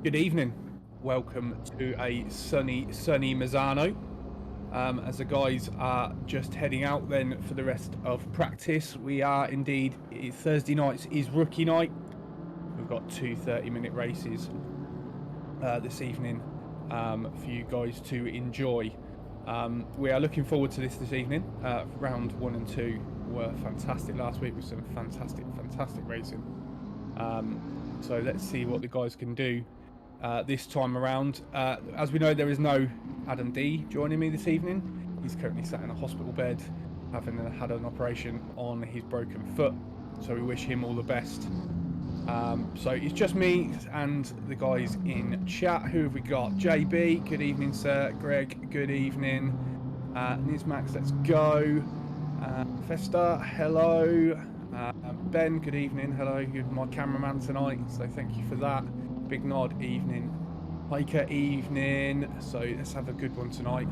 Good evening. Welcome to a sunny Misano. As the guys are just heading out then for the rest of practice, we are indeed. Thursday nights is rookie night. We've got two 30-minute races this evening for you guys to enjoy. We are looking forward to this evening. Round 1 and 2 were fantastic last week with some fantastic racing. So let's see what the guys can do this time around. As we know, there is no Adam D joining me this evening. He's currently sat in a hospital bed, having had an operation on his broken foot. So we wish him all the best. So it's just me and the guys in chat. Who have we got? JB, good evening, sir. Greg, good evening. Nizmax, let's go. Festa, hello. Ben, good evening. Hello, you're my cameraman tonight, so thank you for that. Big nod, evening. Hiker, evening. So let's have a good one tonight.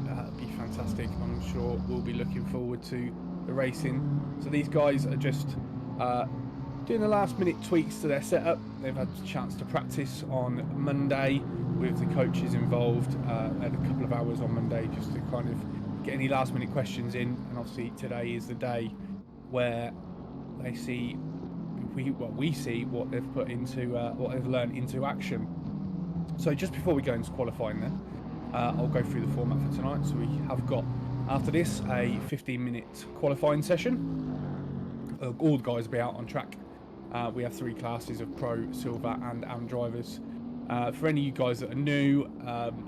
That'll be fantastic. I'm sure we'll be looking forward to the racing. So these guys are just doing the last minute tweaks to their setup. They've had a chance to practice on Monday with the coaches involved. They had a couple of hours on Monday just to kind of get any last minute questions in, and obviously today is the day where they see we see what they've put into what they've learned into action. So just before we go into qualifying then, I'll go through the format for tonight. So we have got, after this, a 15-minute qualifying session. All the guys will be out on track. We have 3 classes of Pro, Silver and Am drivers. For any of you guys that are new,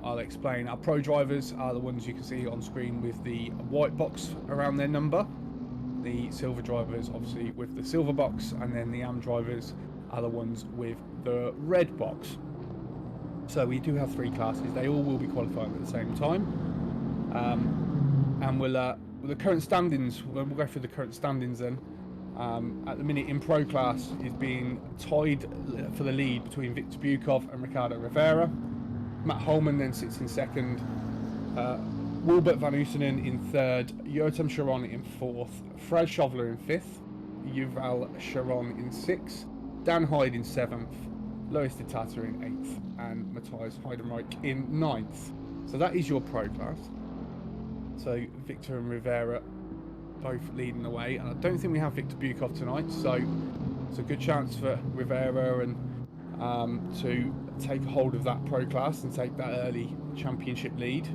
I'll explain. Our Pro drivers are the ones you can see on screen with the white box around their number. The Silver drivers obviously with the silver box, and then the Am drivers are the ones with the red box. So we do have 3 classes. They all will be qualifying at the same time. And we'll the current standings, we'll go through the current standings then. At the minute in Pro class is being tied for the lead between Victor Bukov and Ricardo Rivera. Matt Holman then sits in second. Wilbert Van Oosenen in third. Jotam Sharon in fourth. Fred Shovler in fifth. Yuval Sharon in sixth. Dan Hyde in seventh. Lois de Tata in eighth. And Matthias Heidenreich in ninth. So that is your Pro class. So Victor and Rivera both leading the way, and I don't think we have Victor Bukov tonight, so it's a good chance for Rivera and to take hold of that Pro class and take that early championship lead.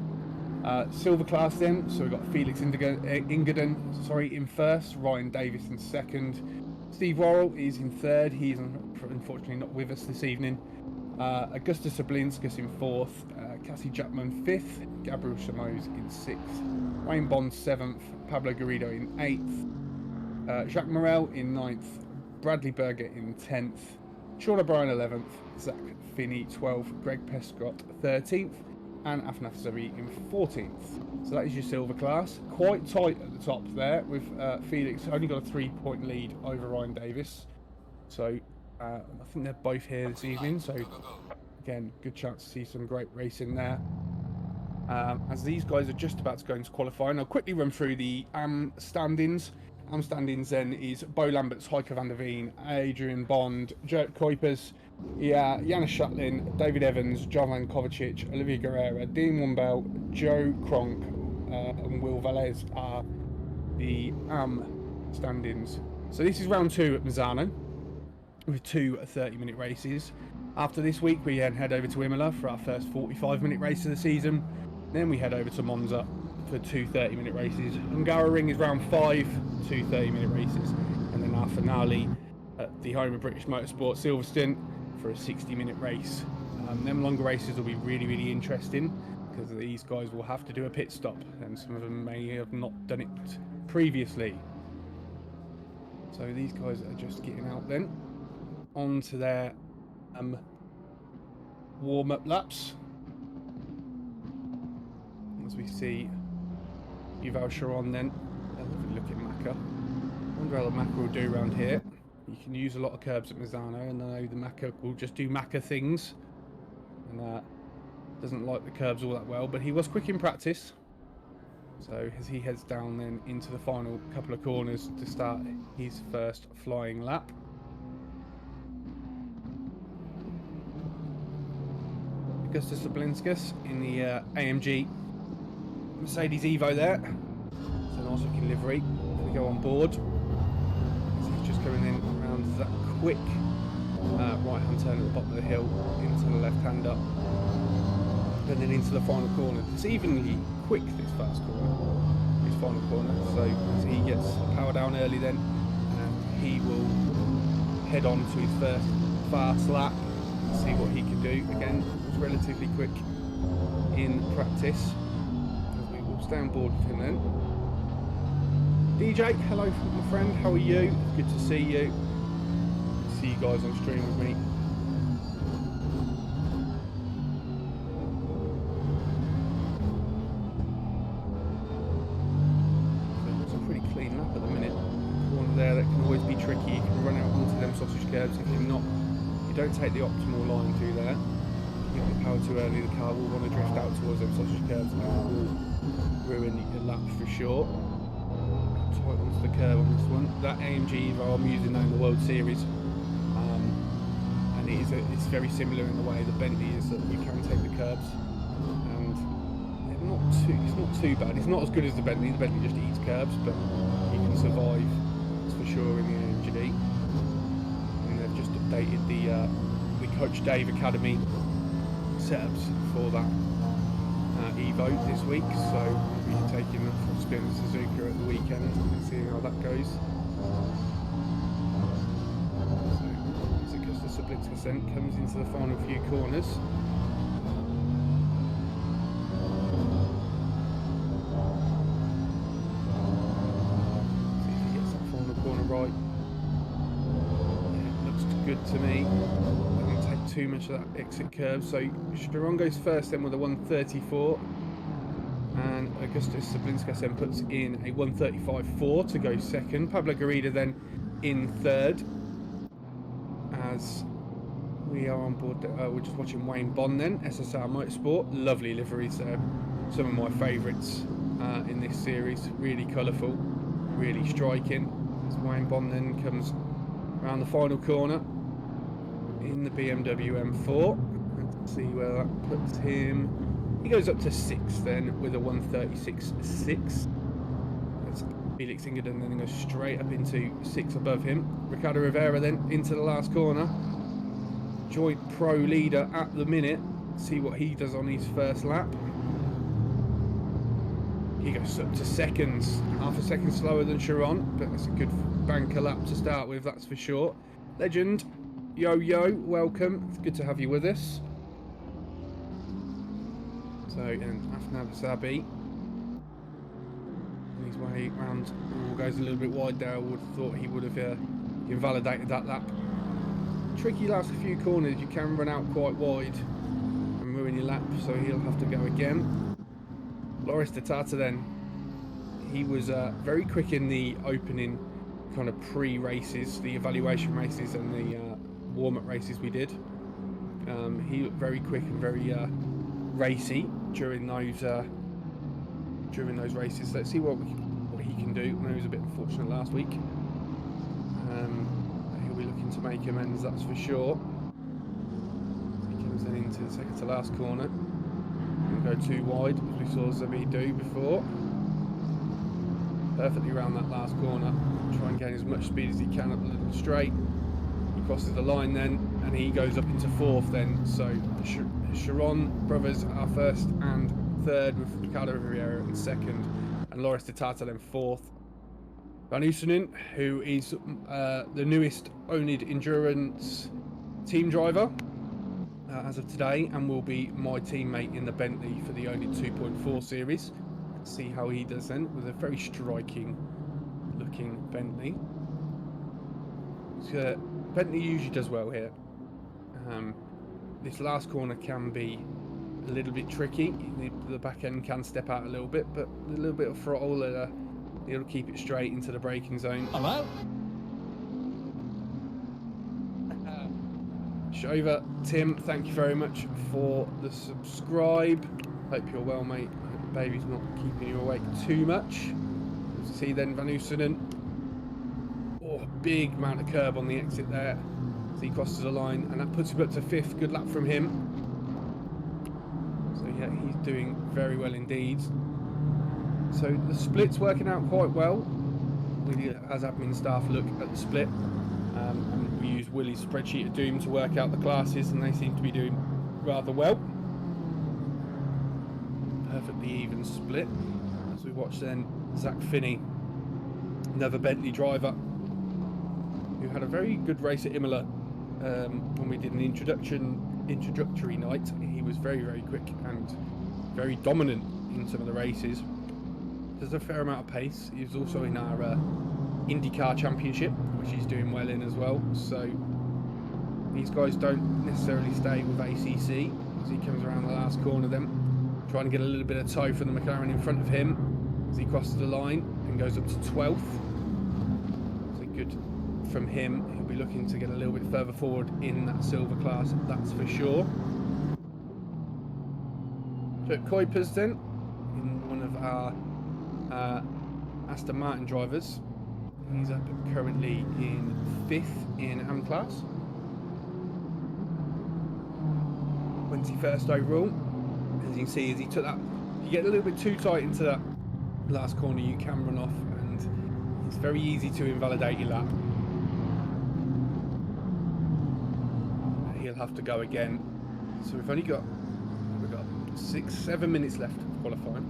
Silver class then, so we've got Felix Ingeden, sorry, in first, Ryan Davis in second, Steve Worrell is in third, he's unfortunately not with us this evening, Augustus Sablinskas in fourth, Cassie Jackman fifth, Gabriel Chamoz in sixth, Wayne Bond seventh, Pablo Garrido in eighth, Jacques Morel in ninth, Bradley Berger in 10th, Sean O'Brien 11th, Zach Finney 12th, Greg Prescott 13th, and Afnaf Zari in 14th. So that is your silver class. Quite tight at the top there, with Felix only got a 3-point lead over Ryan Davis. So I think they're both here this evening. So again, good chance to see some great racing there. As these guys are just about to go into qualifying, I'll quickly run through the standings. Standings then is Bo Lamberts, Heike van der Veen, Adrian Bond, Jert Kuipers, Janis Shatlin, David Evans, Jovan Kovacic, Olivia Guerrera, Dean Wumbel, Joe Kronk, and Will Velez are the standings. So this is round 2 at Misano, with 2 30-minute races. After this week, we then head over to Imola for our first 45-minute race of the season. Then we head over to Monza for 2 30-minute races. Hungaroring is round 5, 2 30-minute races, and then our finale at the home of British Motorsport, Silverstone, for a 60-minute race. Them longer races will be really, really interesting because these guys will have to do a pit stop, and some of them may have not done it previously. So these guys are just getting out then onto their warm-up laps. As we see Yuval Sharon then. Look at Macca. I wonder how the Macca will do around here. You can use a lot of curbs at Misano, and I know the Macca will just do Macca things. And doesn't like the curbs all that well, but he was quick in practice. So as he heads down then into the final couple of corners to start his first flying lap. Augustus Sablinskas in the AMG Mercedes Evo there. It's a nice looking livery. We go on board. So he's just coming in around that quick right hand turn at the bottom of the hill into the left hander, and then into the final corner. It's evenly quick, this first corner, this final corner. So as he gets power down early then, and he will head on to his first fast lap and see what he can do. Again, it was relatively quick in practice. Stay on board with him then. DJ, hello my friend, how are you? Good to see you. See you guys on stream with me. So it's a pretty clean lap at the minute. Corner there that can always be tricky. You can run out onto them sausage curbs if you're not. You don't take the optimal line through there. If you get the power too early, the car will want to drift out towards them sausage curbs, and it will ruin your lap for sure. Tight onto the curb on this one. That AMG Evo, I'm using that in the World Series, and it's very similar in the way the Bentley is, that you can take the curbs, and it's not too bad. It's not as good as the Bentley. The Bentley just eats curbs, but you can survive, that's for sure, in the AMG. And they've just updated the Coach Dave Academy setups for that Evo this week, so we'll be taking them from Spin and Suzuka at the weekend and seeing how that goes. So Augustus Sablinskas comes into the final few corners. See if he gets that final corner right. Yeah, looks good to me. Too much of that exit curve. So Sharon goes first then with a 134, and Augustus Sablinskas then puts in a 135.4 to go second. Pablo Garrido then in third. As we are on board, we're just watching Wayne Bond then, SSR Motorsport. Lovely liveries there, some of my favourites in this series. Really colourful, really striking. As Wayne Bond then comes around the final corner in the BMW M4. Let's see where that puts him. He goes up to 6th then with a 136.6. That's Felix Ingeden then goes straight up into 6 above him. Ricardo Rivera then into the last corner. Joint pro leader at the minute. See what he does on his first lap. He goes up to seconds, half a second slower than Sharon, but that's a good banker lap to start with, that's for sure. Legend, yo, welcome. It's good to have you with us. So, and Afnab Zabi, on his way round, goes a little bit wide there. I would have thought he would have invalidated that lap. Tricky last few corners, you can run out quite wide and ruin your lap, so he'll have to go again. Loris de Tata then, he was very quick in the opening kind of pre-races, the evaluation races and the warm-up races we did. He looked very quick and very racy during those races. Let's see what he can do. I know he was a bit unfortunate last week. He'll be looking to make amends, that's for sure. He comes then into the second to last corner. Go too wide, as we saw Zabi do before. Perfectly around that last corner. Try and gain as much speed as he can up the little straight. He crosses the line then, and he goes up into fourth then. So Sharon brothers are first and third, with Ricardo Riviera in second, and Loris de Tata then fourth. Van Oosenen, who is the newest oNiD Endurance team driver as of today, and will be my teammate in the Bentley for the oNiD 2.4 series. Let's see how he does then with a very striking looking Bentley. So, Bentley usually does well here. This last corner can be a little bit tricky. The back end can step out a little bit, but a little bit of throttle, it'll keep it straight into the braking zone. Hello? Shover, Tim, thank you very much for the subscribe. Hope you're well, mate. Hope the baby's not keeping you awake too much. See then Van Oosenen. Oh, big amount of curb on the exit there. So he crosses the line, and that puts him up to fifth. Good lap from him. So yeah, he's doing very well indeed. So the split's working out quite well. We, as admin staff, look at the split. And we use Willie's spreadsheet of doom to work out the classes, and they seem to be doing rather well. Perfectly even split. As we watch then Zach Finney, another Bentley driver, who had a very good race at Imola when we did an introductory night. He was very, very quick and very dominant in some of the races. There's a fair amount of pace. He was also in our IndyCar Championship, which he's doing well in as well. So these guys don't necessarily stay with ACC, as he comes around the last corner then, trying to get a little bit of toe from the McLaren in front of him as he crosses the line and goes up to 12th. So good from him. He'll be looking to get a little bit further forward in that silver class, that's for sure. So Kuipers then, in one of our Aston Martin drivers. He's up currently in 5th in AM class. 21st overall. As you can see, as he took that, if you get a little bit too tight into that last corner, you can run off, and it's very easy to invalidate your lap. He'll have to go again. So we've got 6-7 minutes left of qualifying.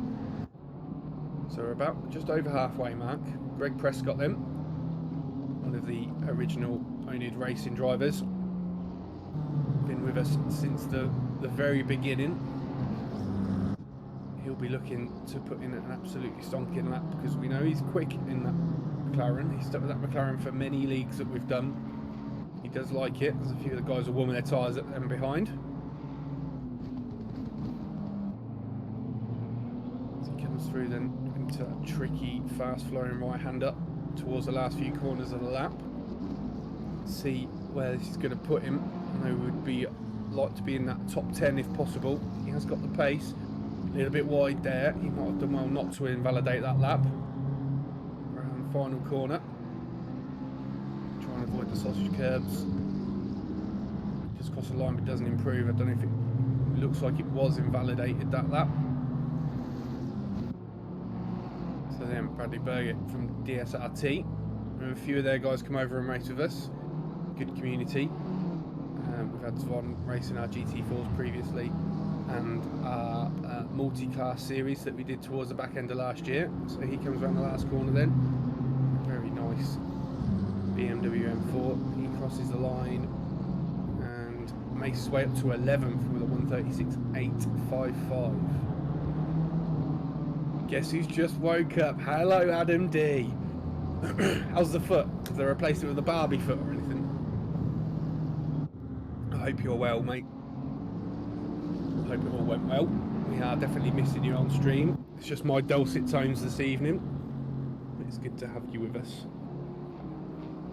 So we're about just over halfway mark. Greg Prescott then, one of the original oNiD racing drivers, been with us since the very beginning. He'll be looking to put in an absolutely stonking lap, because we know he's quick in that McLaren. He's stuck with that McLaren for many leagues that we've done. He does like it. There's a few of the guys are warming their tyres at them behind. As he comes through then into a tricky, fast-flowing right-hander towards the last few corners of the lap. See where this is going to put him. I know would be like to be in that top 10 if possible. He has got the pace. A little bit wide there. He might have done well not to invalidate that lap. Around the final corner. Trying to avoid the sausage curbs. Just cross the line, but doesn't improve. I don't know if it looks like it was invalidated, that lap. So then Bradley Berger from DSRT. And a few of their guys come over and race with us. Good community. We've had Zvon racing our GT4s previously. and our multi-class series that we did towards the back end of last year. So he comes around the last corner then. Very nice BMW M4. He crosses the line and makes his way up to 11th with a 136.855. Guess who's just woke up? Hello, Adam D. How's the foot? Have they replaced it with a Barbie foot or anything? I hope you're well, mate. I hope it all went well. We are definitely missing you on stream. It's just my dulcet tones this evening. It's good to have you with us.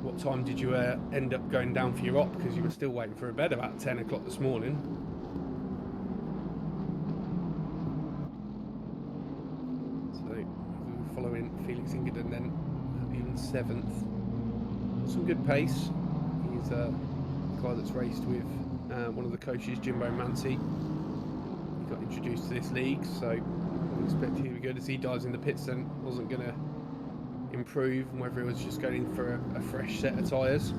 What time did you end up going down for your op? Because you were still waiting for a bed about 10 o'clock this morning. So we were following Felix Ingerden then, even 7th. Some good pace. He's a guy that's raced with one of the coaches, Jimbo Mancy. He got introduced to this league, so I expect he would be good as he dives in the pits then. Wasn't going to improve, and whether he was just going in for a fresh set of tyres.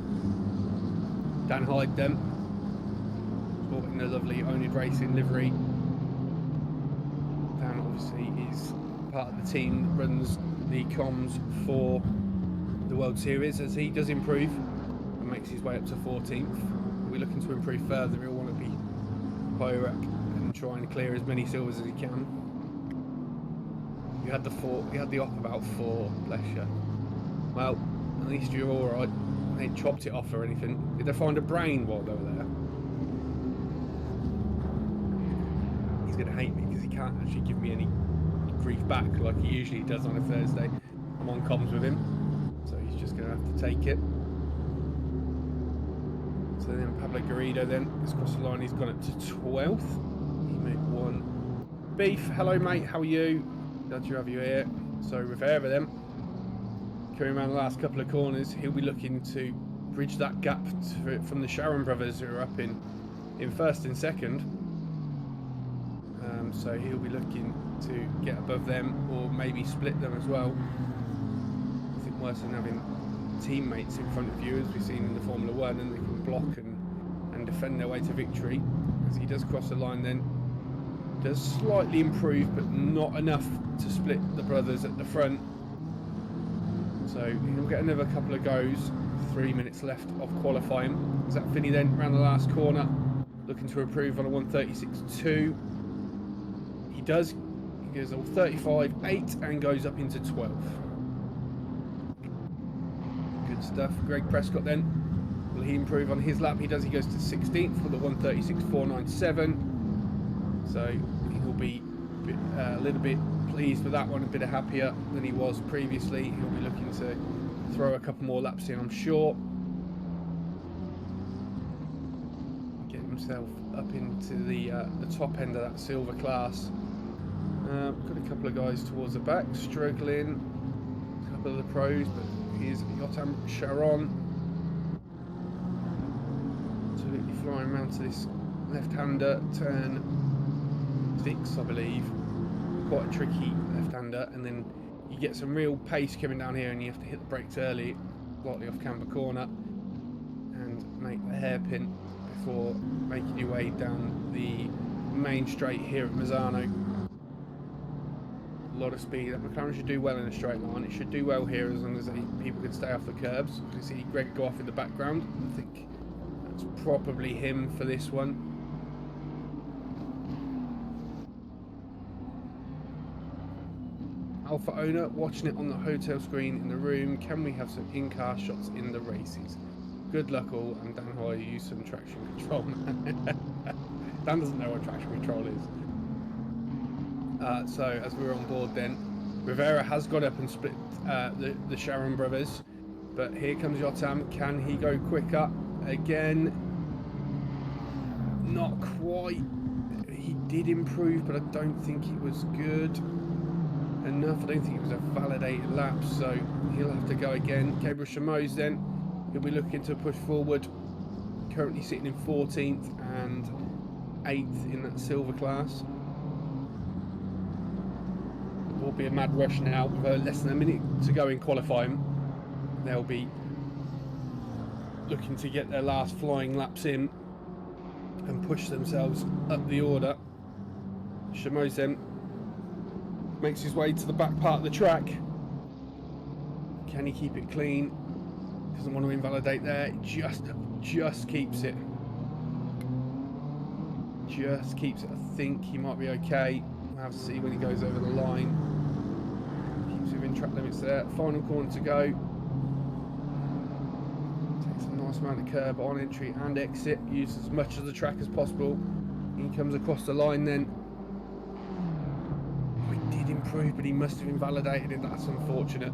Dan Hyde then, sporting the lovely oNiD Racing livery. Dan obviously is part of the team that runs the comms for the World Series. As he does improve and makes his way up to 14th, we're looking to improve further. He'll want to be higher up and try and clear as many silvers as he can. You had the op about 4, bless you. Well, at least you're alright. They ain't chopped it off or anything. Did they find a brain while they were there? He's gonna hate me because he can't actually give me any grief back like he usually does on a Thursday. I'm on comms with him, so he's just gonna have to take it. So then Pablo Garrido then has crossed the line. He's gone up to 12th. He made 1. Beef, hello mate, how are you? Glad to have you here. So Rivera then, coming around the last couple of corners, he'll be looking to bridge that gap from the Sharon brothers who are up in first and second. So he'll be looking to get above them or maybe split them as well. I think worse than having teammates in front of you, as we've seen in the Formula One, and they can block and defend their way to victory. As he does cross the line then, does slightly improve but not enough to split the brothers at the front. So he'll get another couple of goes. 3 minutes left of qualifying. Zach Finney then round the last corner, looking to improve on a 136.2. He does. He goes all 35.8 and goes up into 12. Good stuff. Greg Prescott then, will he improve on his lap? He does. He goes to 16th with a 136.497. So he'll be a little bit pleased with that one, a bit happier than he was previously. He'll be looking to throw a couple more laps in, I'm sure. Get himself up into the top end of that silver class. Got a couple of guys towards the back struggling. A couple of the pros, but here's Yotam Sharon. Absolutely flying around to this left-hander, turn 6, I believe. Quite a tricky left-hander, and then you get some real pace coming down here and you have to hit the brakes early, slightly off camber corner, and make the hairpin before making your way down the main straight here at Misano. A lot of speed. That McLaren should do well in a straight line. It should do well here as long as people can stay off the curbs. You see Greg go off in the background. I think that's probably him for this one. Alpha owner, watching it on the hotel screen in the room. Can we have some in-car shots in the races? Good luck all, and Dan Hoy, use some traction control. Dan doesn't know what traction control is. So as we're on board then, Rivera has got up and split the Sharon brothers, but here comes Yotam. Can he go quicker? Again, not quite. He did improve, but I don't think it was good enough. I don't think it was a validated lap, so he'll have to go again. Gabriel Chameau's then, he'll be looking to push forward, currently sitting in 14th and 8th in that silver class. It will be a mad rush now with less than a minute to go in qualifying. They'll be looking to get their last flying laps in and push themselves up the order. Chameau's then makes his way to the back part of the track. Can he keep it clean? Doesn't want to invalidate there. Just keeps it. Just keeps it. I think he might be okay. We'll have to see when he goes over the line. Keeps within track limits there. Final corner to go. Takes a nice amount of curb on entry and exit. Uses as much of the track as possible. He comes across the line then. Oh, he did improve, but he must have invalidated it. That's unfortunate.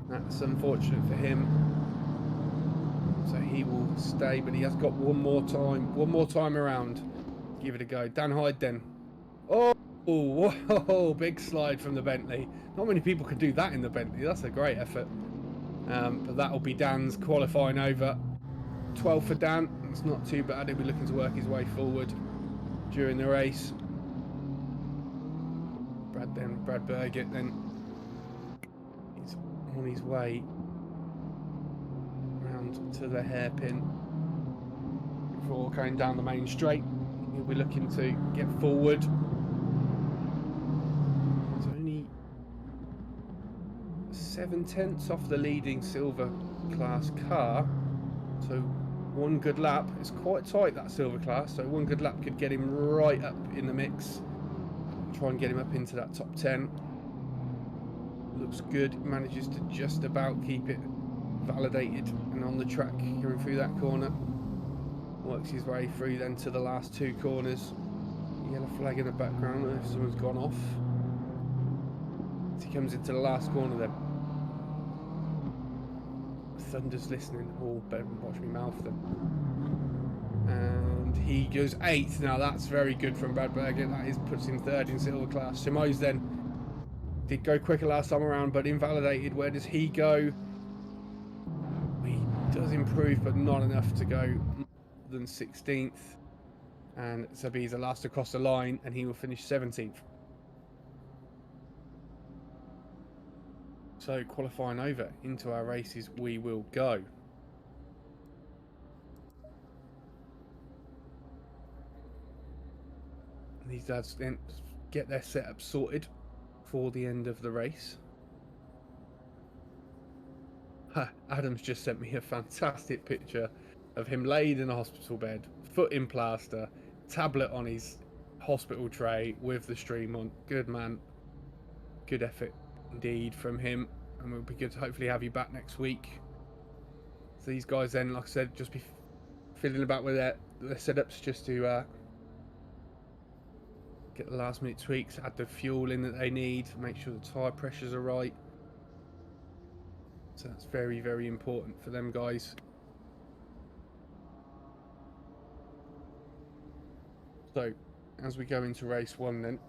That's unfortunate for him. So he will stay, but he has got one more time around. Give it a go. Dan Hyde then. Oh, whoa, big slide from the Bentley. Not many people could do that in the Bentley. That's a great effort. But that'll be Dan's qualifying over. 12 for Dan. It's not too bad. He'll be looking to work his way forward during the race. Brad Burgett then. He's on his way round to the hairpin before going down the main straight. He'll be looking to get forward. It's only 7/10 off the leading silver class car, so one good lap. It's quite tight, that silver class, so one good lap could get him right up in the mix. Try and get him up into that top 10. Looks good. Manages to just about keep it validated and on the track going through that corner. Works his way through then to the last two corners. Yellow flag in the background if someone's gone off. As he comes into the last corner then. Thunder's listening. Oh, better watch me mouth then. And he goes 8th. Now that's very good from Brad Burgett. That puts him 3rd in silver class. Chameau's then did go quicker last time around, but invalidated. Where does he go? He does improve, but not enough to go than 16th. And so he's the last across the line, and he will finish 17th. So qualifying over into our races we will go. And these lads then get their setup sorted for the end of the race. Adam's just sent me a fantastic picture of him laid in a hospital bed, foot in plaster, tablet on his hospital tray with the stream on. Good man. Good effort indeed from him. And we'll be good to hopefully have you back next week. So these guys then, like I said, just be fiddling about with their setups just to get the last minute tweaks, add the fuel in that they need, make sure the tyre pressures are right. So that's very, very important for them guys. So as we go into race 1 then.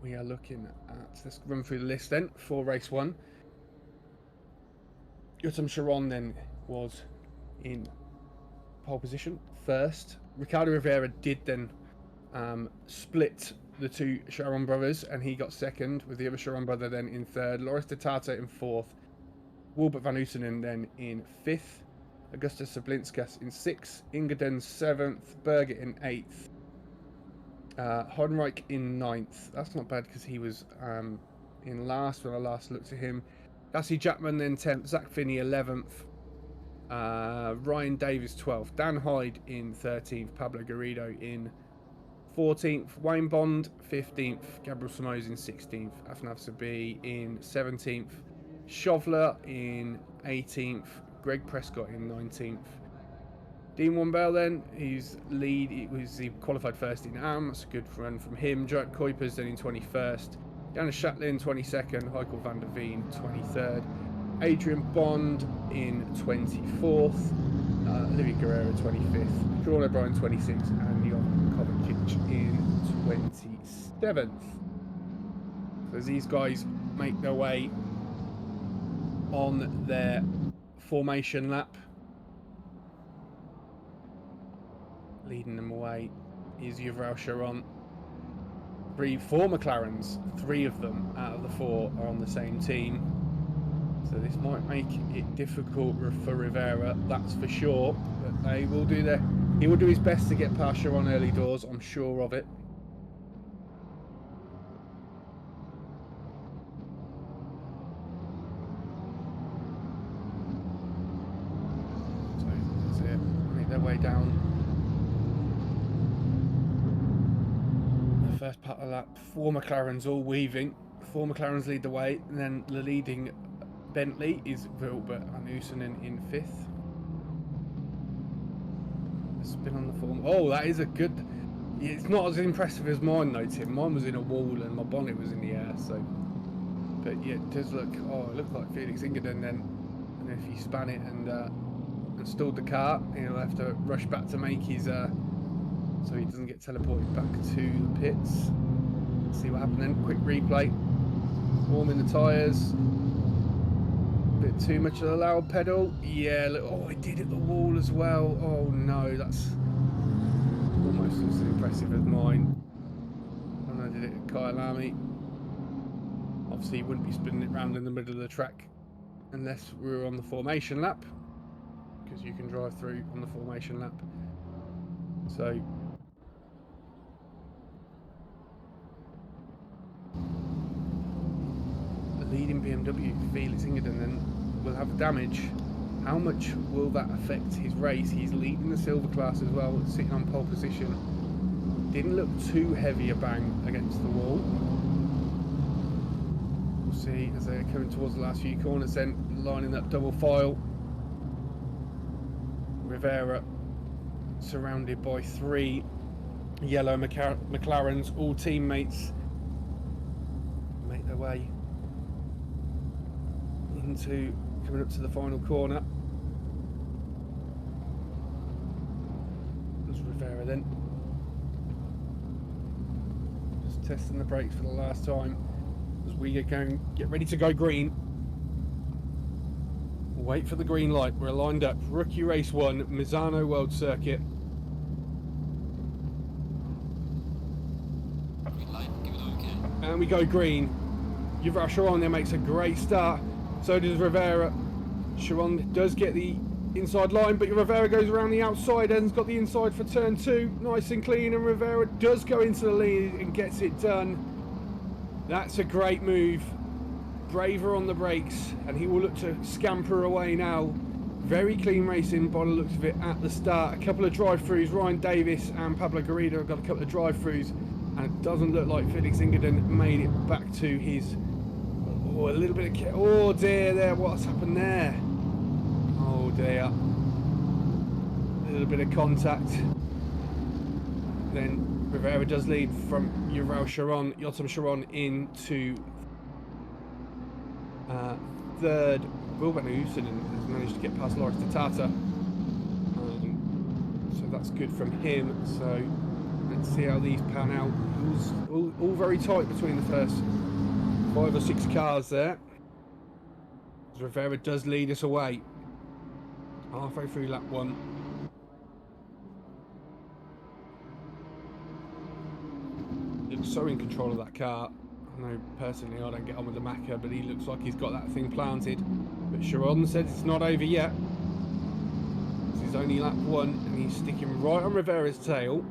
We are looking at, let's run through the list then for race 1. Yotam Sharon then was in pole position first. Ricardo Rivera did then split the two Sharon brothers, and he got second, with the other Sharon brother then in third. Loris de Tata in fourth. Wilbert van Oostenen then in fifth. Augustus Sablinskas in sixth. Ingerden seventh. Berger in eighth. Hodenreich in ninth. That's not bad because he was in last when I last looked at him. Gasly Jackman then 10th. Zach Finney 11th. Ryan Davis 12th. Dan Hyde in 13th. Pablo Garrido in 14th. Wayne Bond 15th. Gabriel Simões in 16th. Afnav Sabi in 17th. Shovler in 18th. Greg Prescott in 19th. Dean Wambell then, who's lead, he qualified first in AM. That's a good run from him. Joep Kuipers then in 21st. Janis Shatlin 22nd. Heiko van der Veen 23rd. Adrian Bond in 24th. Olivia Guerrero 25th. Sean O'Brien 26th. And Jon Kovacic in 27th. So as these guys make their way on their formation lap, leading them away is Yuval Sharon. Four McLarens, three of them out of the four are on the same team. So this might make it difficult for Rivera, that's for sure. But they will do he will do his best to get past Sharon early doors, I'm sure of it. So that's it. Make their way down the first part of the lap. 4 McLarens all weaving. 4 McLarens lead the way, and then the leading Bentley is Wilbert van Oosenen in 5th. Spin on the form. Oh, that is a good. It's not as impressive as mine though, Tim. Mine was in a wall and my bonnet was in the air. So, but yeah, it does look. Oh, it looked like Felix Ingerden then. And if he span it and stalled the car, he'll have to rush back to make his. So he doesn't get teleported back to the pits. Let's see what happened then. Quick replay. Warming the tyres. Bit too much of the loud pedal. Yeah, look, oh, it did hit the wall as well. Oh no, that's almost as impressive as mine. And I did it at Kyalami. Obviously, you wouldn't be spinning it round in the middle of the track unless we were on the formation lap, because you can drive through on the formation lap. So the leading BMW, Felix Ingerden, then will have damage. How much will that affect his race? He's leading the silver class as well, sitting on pole position. Didn't look too heavy a bang against the wall. We'll see as they're coming towards the last few corners then, lining up double file. Rivera surrounded by 3 yellow McLarens, all teammates, make their way into coming up to the final corner. There's Rivera then. Just testing the brakes for the last time as we get ready to go green. Wait for the green light. We're lined up. Rookie Race 1, Misano World Circuit. Green light, give it okay. And we go green. Yuval Sharon there makes a great start. So does Rivera. Sharon does get the inside line, but Rivera goes around the outside and has got the inside for turn 2. Nice and clean, and Rivera does go into the lead and gets it done. That's a great move. Braver on the brakes, and he will look to scamper away now. Very clean racing by the looks of it at the start. A couple of drive-throughs. Ryan Davis and Pablo Garrido have got a couple of drive-throughs, and it doesn't look like Felix Ingerden made it back to his... Oh, a little bit of... Oh dear, there, what's happened there? Oh dear. A little bit of contact. Then Rivera does lead from Yotam Sharon into 3rd. Wilbert van Oosenen has managed to get past Loris de Tata. So that's good from him. So let's see how these pan out. It was all very tight between the first 5 or 6 cars there. Rivera does lead us away. Halfway through lap 1. Looks so in control of that car. I know personally I don't get on with the Macca, but he looks like he's got that thing planted. But Sharon said it's not over yet. This is only lap 1, and he's sticking right on Rivera's tail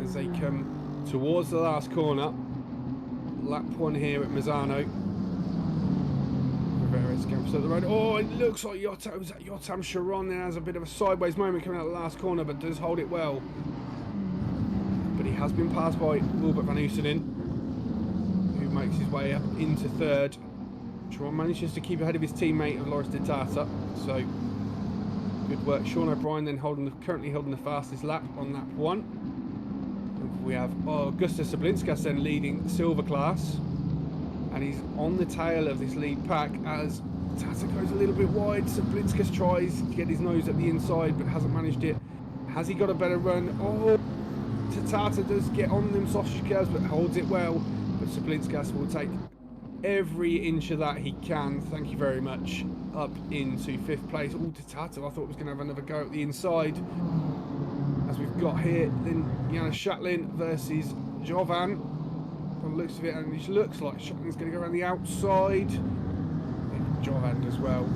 as they come towards the last corner. Lap 1 here at Misano. Rivera scamps up the road. Oh, it looks like Yotam Sharon there has a bit of a sideways moment coming out of the last corner, but does hold it well. But he has been passed by Wilbert van Oosenen, who makes his way up into 3rd. Sharon manages to keep ahead of his teammate of Loris de Tata, so good work. Sean O'Brien then currently holding the fastest lap on lap 1. We have Augustus Sablinskas then leading the silver class, and he's on the tail of this lead pack as Tata goes a little bit wide. Sablinskas tries to get his nose at the inside but hasn't managed it. Has he got a better run? Oh, Tata does get on them sausage curves but holds it well, but Sablinskas will take every inch of that he can, thank you very much, up into 5th place. Oh, Tata, I thought was going to have another go at the inside. As we've got here, then Janis Shatlin versus Jovan. By the looks of it, and it looks like Shatlin's going to go around the outside. Jovan as well.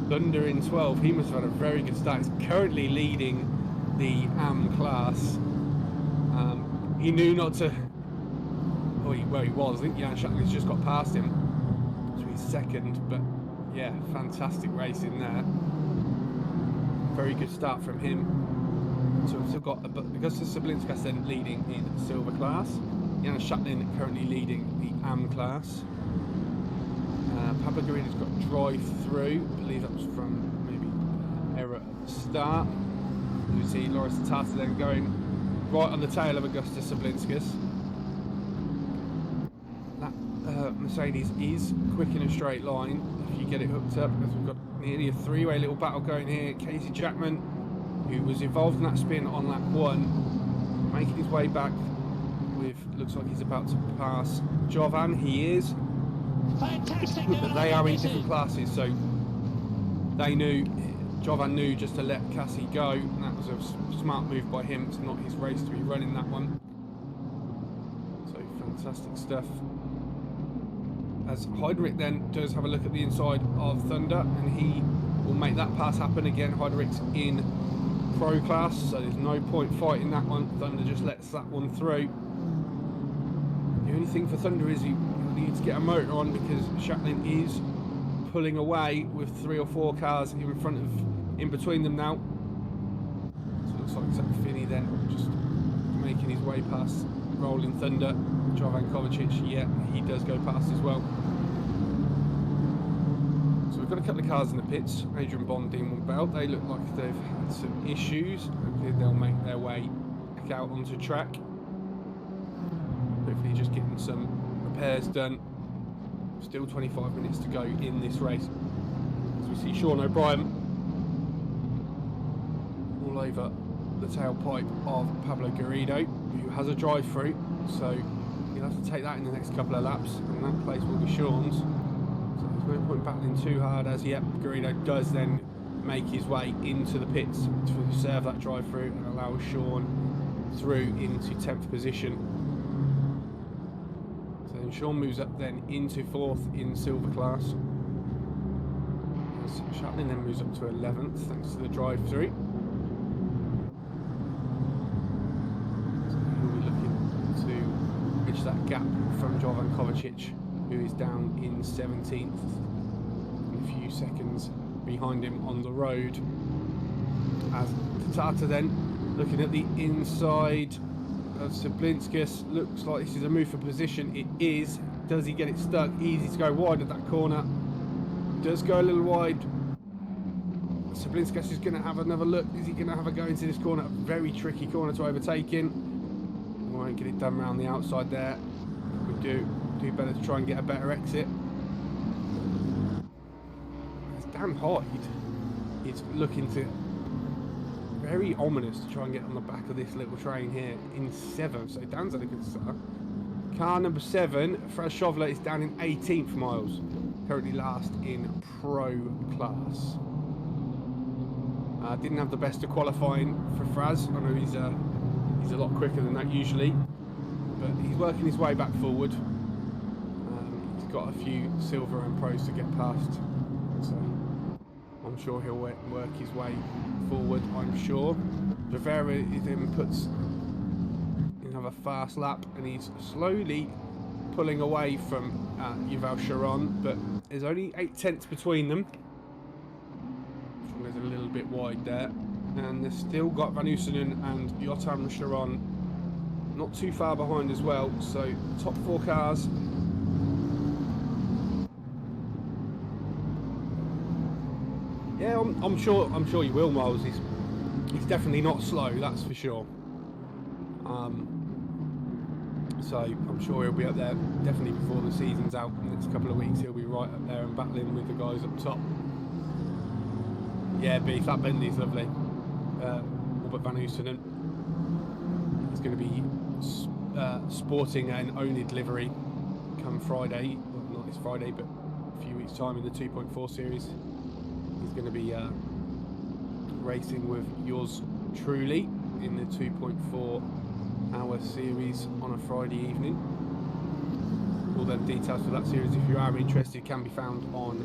Thunder in 12, he must have had a very good start. He's currently leading the AM class. He knew not to... Oh, well, he was. I think Jan Shacklin's just got past him. So he's second, but yeah, fantastic racing there. Very good start from him. So we've still got Augustus Sablinskas then leading in silver class. Jan Shacklin currently leading the AM class. Pablo Garrida's got drive through. I believe that was from maybe error at the start. You see Loris Tata then going right on the tail of Augustus Sablinskas. That Mercedes is quick in a straight line if you get it hooked up, because we've got nearly a three-way little battle going here. Casey Jackman, who was involved in that spin on lap 1, making his way back with, looks like he's about to pass Jovan. He is. Fantastic. But they are in different classes, so they knew, Jovan knew just to let Cassie go, and that was a smart move by him. It's not his race to be running that one. So fantastic stuff. As Heidrich then does have a look at the inside of Thunder, and he will make that pass happen again. Heidrich's in pro class, so there's no point fighting that one. Thunder just lets that one through. The only thing for Thunder is he needs to get a motor on, because Shacklin is pulling away with 3 or 4 cars in between them now. So it looks like Zach Finney then just making his way past Rolling Thunder. Jovan Kovacic, yeah, he does go past as well. So we've got a couple of cars in the pits. Adrian Bond, Dean Bell, they look like they've had some issues. Hopefully they'll make their way back out onto track. Hopefully just getting some repairs done. Still 25 minutes to go in this race. As we see Sean O'Brien all over the tailpipe of Pablo Garrido, who has a drive-through, so he'll have to take that in the next couple of laps, and that place will be Sean's. So there's no point battling too hard as yet. Garrido does then make his way into the pits to serve that drive-through and allow Sean through into 10th position. So then Sean moves up then into 4th in silver class. Shacklin then moves up to 11th thanks to the drive-through. That gap from Jovan Kovacic, who is down in 17th, a few seconds behind him on the road. As Tata then looking at the inside of Sablinskas, looks like this is a move for position. It is. Does he get it stuck? Easy to go wide at that corner. Does go a little wide. Sablinskas is going to have another look. Is he going to have a go into this corner? A very tricky corner to overtake in. Won't get it done around the outside there. We do better to try and get a better exit. As Dan Hyde is looking to, very ominous to try and get on the back of this little train here in 7th. So Dan's had a good start. Car number 7, Fraz Shovler, is down in 18th miles. Currently last in pro class. Didn't have the best of qualifying for Fraz. I know he's a lot quicker than that usually, but he's working his way back forward. He's got a few silver and pros to get past, so I'm sure he'll work his way forward. I'm sure. Rivera then puts another fast lap, and he's slowly pulling away from Yuval Sharon, but there's only 8/10 between them. There's a little bit wide there. And they've still got Van Oosenen and Jotam Sharon not too far behind as well. So top 4 cars. Yeah, I'm sure you will, Miles. He's definitely not slow, that's for sure. So I'm sure he'll be up there definitely before the season's out. In the next couple of weeks he'll be right up there and battling with the guys up top. Yeah, Beef, that Bentley's lovely. Robert Van Oosenen is going to be sporting an oNiD livery come Friday. Well, not this Friday, but a few weeks' time in the 2.4 series. He's going to be racing with yours truly in the 2.4 hour series on a Friday evening. all them details for that series, if you are interested, can be found on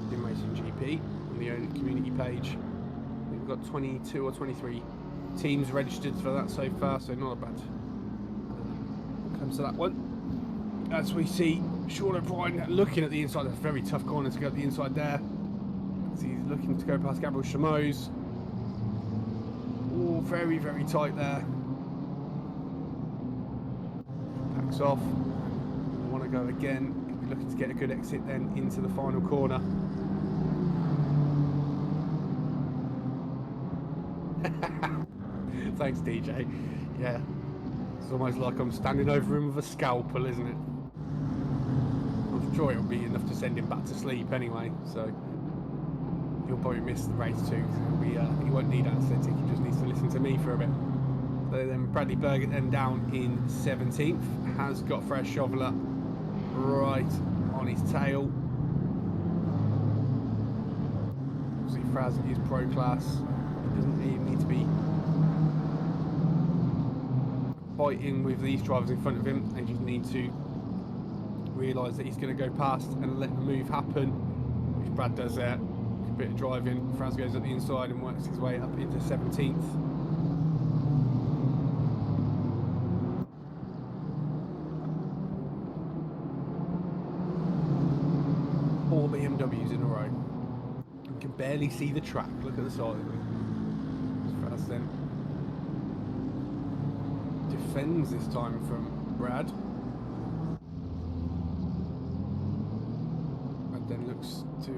Sim Racing GP on the own community page. I think we've got 22 or 23 teams registered for that so far, so not a bad when it comes to that one. As we see Sean O'Brien looking at the inside, that's a very tough corner to go up the inside there. As he's looking to go past Gabriel Chameau's. Oh, very, very tight there. Packs off. Want to go again. He'll be looking to get a good exit then into the final corner. Thanks, DJ. Yeah, it's almost like I'm standing over him with a scalpel, isn't it? I'm sure it'll be enough to send him back to sleep anyway, so he'll probably miss the race too. He won't need anaesthetic, he just needs to listen to me for a bit. So then Bradley Burgett then down in 17th, has got Fred Shoveler right on his tail. Obviously Fraz is pro class, he doesn't even need to be fighting with these drivers in front of him. They just need to realise that he's going to go past and let the move happen, which Brad does there. A bit of driving, Fraz goes up the inside and works his way up into 17th. Four BMWs in a row. You can barely see the track, look at the side of them. Fraz then defends this time from Brad. Brad then looks to...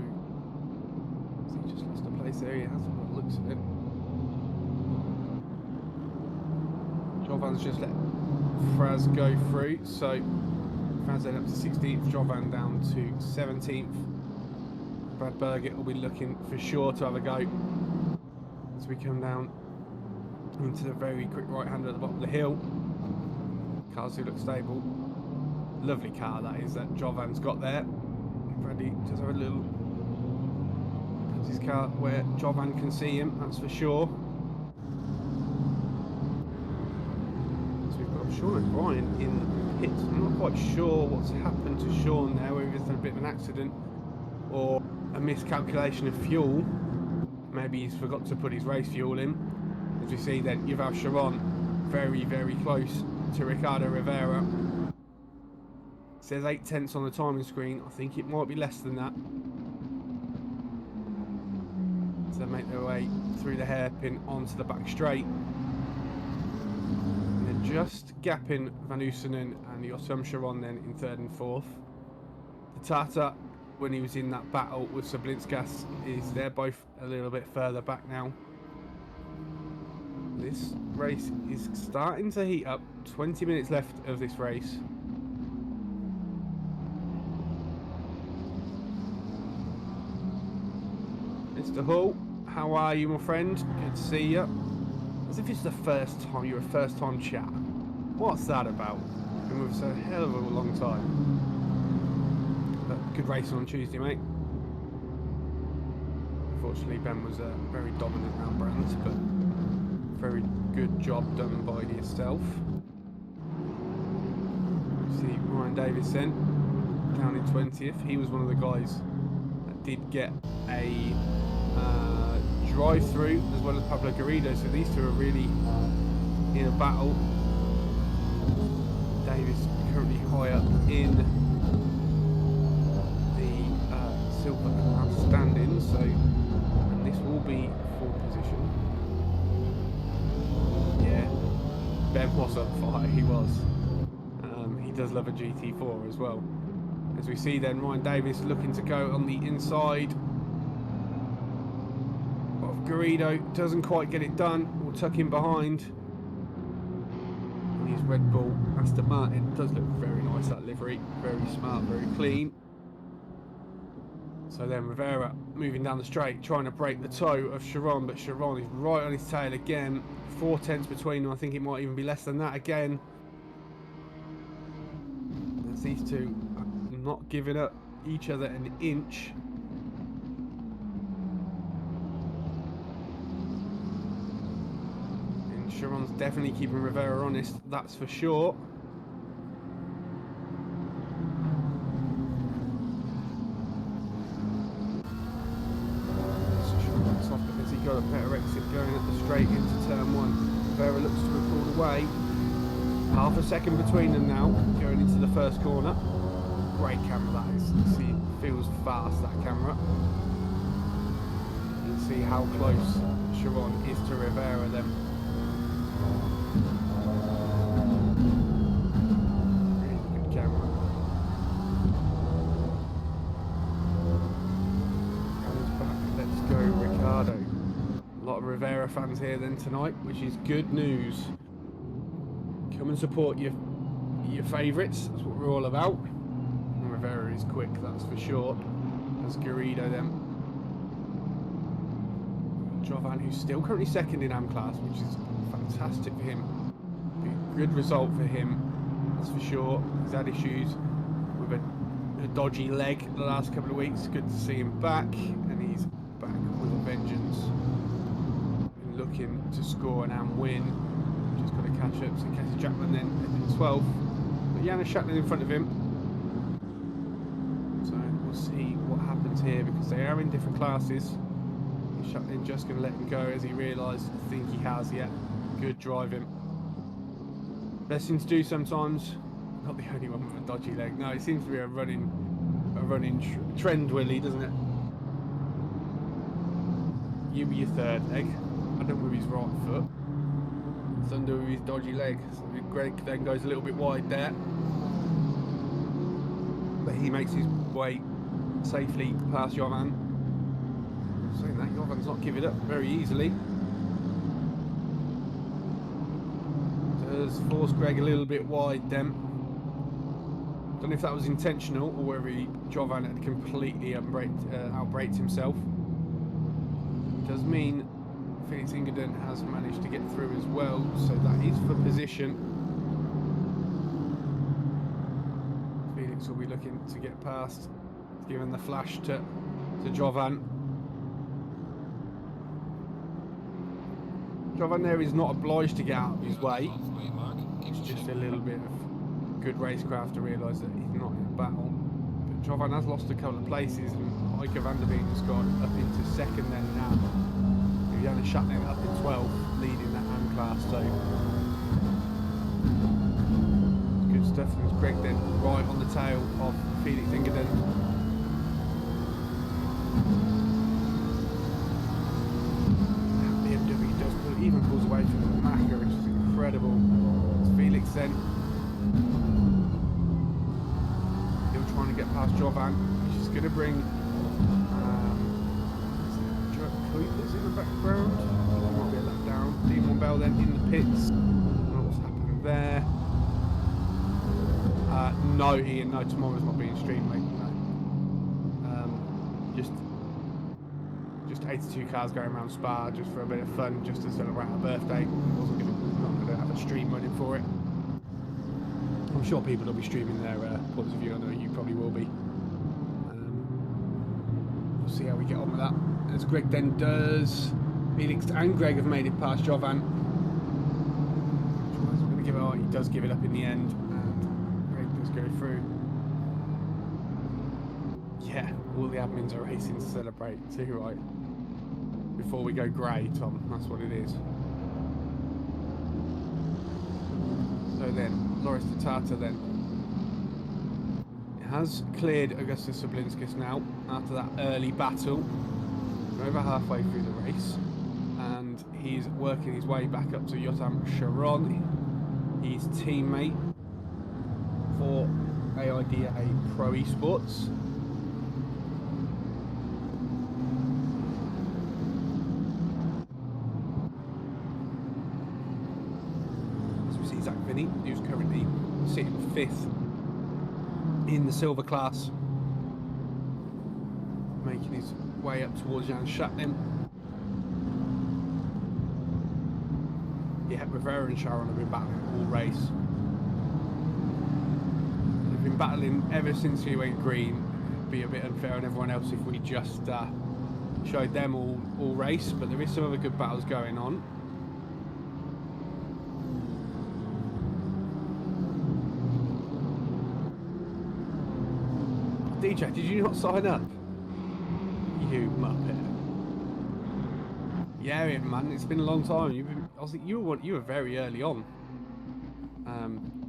Has he just lost a place there? He hasn't, but looks at it. Jovan's just let Fraz go through, so Fraz then up to 16th, Jovan down to 17th. Brad Burgett will be looking for sure to have a go as we come down into the very quick right hander at the bottom of the hill. Cars do look stable. Lovely car that is that Jovan's got there. Bradley does have a little, puts his car where Jovan can see him, that's for sure. So we've got Sean O'Brien in the pits. I'm not quite sure what's happened to Sean there, whether it's a bit of an accident or a miscalculation of fuel. Maybe he's forgot to put his race fuel in. As we see then, Yuval Sharon very, very close to Ricardo Rivera. It says 0.8 on the timing screen. I think it might be less than that. So they make their way through the hairpin onto the back straight. And then just gapping Van Oosenen and Jotam Sharon then in 3rd and 4th. The Tata, when he was in that battle with Sablinskas, is they're both a little bit further back now. This race is starting to heat up. 20 minutes left of this race. Mr. Hull, how are you, my friend? Good to see you. As if it's the first time, you're a first time chat. What's that about? Been with us a hell of a long time. But good racing on Tuesday, mate. Unfortunately, Ben was very dominant around Brands, but very good job done by yourself. See Ryan Davis then down in 20th. He was one of the guys that did get a drive through, as well as Pablo Garrido. So these two are really in a battle. Davis currently high up in the silver class standings. So and this will be full position. Yeah, Ben was on fire, he was. He does love a GT4 as well. As we see then, Ryan Davis looking to go on the inside of Garrido. Doesn't quite get it done. We'll tuck him behind. And his Red Bull Aston Martin does look very nice, that livery. Very smart, very clean. So then Rivera moving down the straight, trying to break the toe of Sharon, but Sharon is right on his tail again. 4/10 between them. I think it might even be less than that again. As these two are not giving up each other an inch. And Sharon's definitely keeping Rivera honest, that's for sure. going at the straight into turn 1. Vera looks to have pulled away. Half a second between them now, going into the first corner. Great camera that is. See, it feels fast, that camera. You can see how close Sharon is to Rivera then. Really good camera. Comes back, let's go Ricardo. A lot of Rivera fans here then tonight, which is good news. Come and support your favourites, that's what we're all about. And Rivera is quick, that's for sure. As Garrido then. Jovan, who's still currently second in AM class, which is fantastic for him. Good result for him, that's for sure. He's had issues with a dodgy leg the last couple of weeks. Good to see him back, and he's back with a vengeance. Been looking to score an AM win. Just got to catch up. So Cassie Jackman then in 12th. But Yana Shatner in front of him. So we'll see what happens here because they are in different classes. Shatner just going to let him go as he realised, I think he has yet. Good driving. Best thing to do sometimes. Not the only one with a dodgy leg. No, it seems to be a running trend, Willie, doesn't it? You be your third leg. Adam with his right foot. Thunder with his dodgy leg. So Greg then goes a little bit wide there. But he makes his way safely past Jovan. Saying that, Jovan's not giving up very easily. Does force Greg a little bit wide then. Don't know if that was intentional or whether Jovan had completely outbraked himself. Does mean Felix Ingerden has managed to get through as well, so that is for position. Felix will be looking to get past, giving the flash to Jovan. Jovan there is not obliged to get out of his way. It's just a little bit of good racecraft to realise that he's not in a battle. But Jovan has lost a couple of places, and Heike van der Veen has gone up into second then now. Yana Shatner up in 12th, leading that AM class, so good stuff. And it's Greg then right on the tail of Felix Ingerden. BMW does even pulls away from the Macca, which is incredible. It's Felix then. Still trying to get past Jovan, which is going to bring Cooper's in the background. There might be a lap down. Demon Bell then in the pits. I don't know what's happened there. No, Ian, no, tomorrow's not being streamed, mate. No. Just 82 cars going around Spa just for a bit of fun, just to celebrate our birthday. Not going to have a stream running for it. I'm sure people will be streaming their points of view. I know you probably will be. We'll see how we get on with that. As Greg then does. Felix and Greg have made it past Jovan. Jovan's going to give it up. He does give it up in the end. And Greg does go through. Yeah, all the admins are racing to celebrate too, right? Before we go grey, Tom. That's what it is. So then, Loris Tata then has cleared Augustus Sablinskis now after that early battle. We're over halfway through the race, and he's working his way back up to Yotam Sharon, his teammate for AIDA Pro Esports. As we see Zach Vinny, who's currently sitting 5th in the silver class, making his way up towards Jan Shatner. Yeah, Rivera and Sharon have been battling all race. They've been battling ever since he went green. It'd be a bit unfair on everyone else if we just showed them all race, but there is some other good battles going on. DJ, did you not sign up? You muppet. Yeah, man, it's been a long time. You were very early on,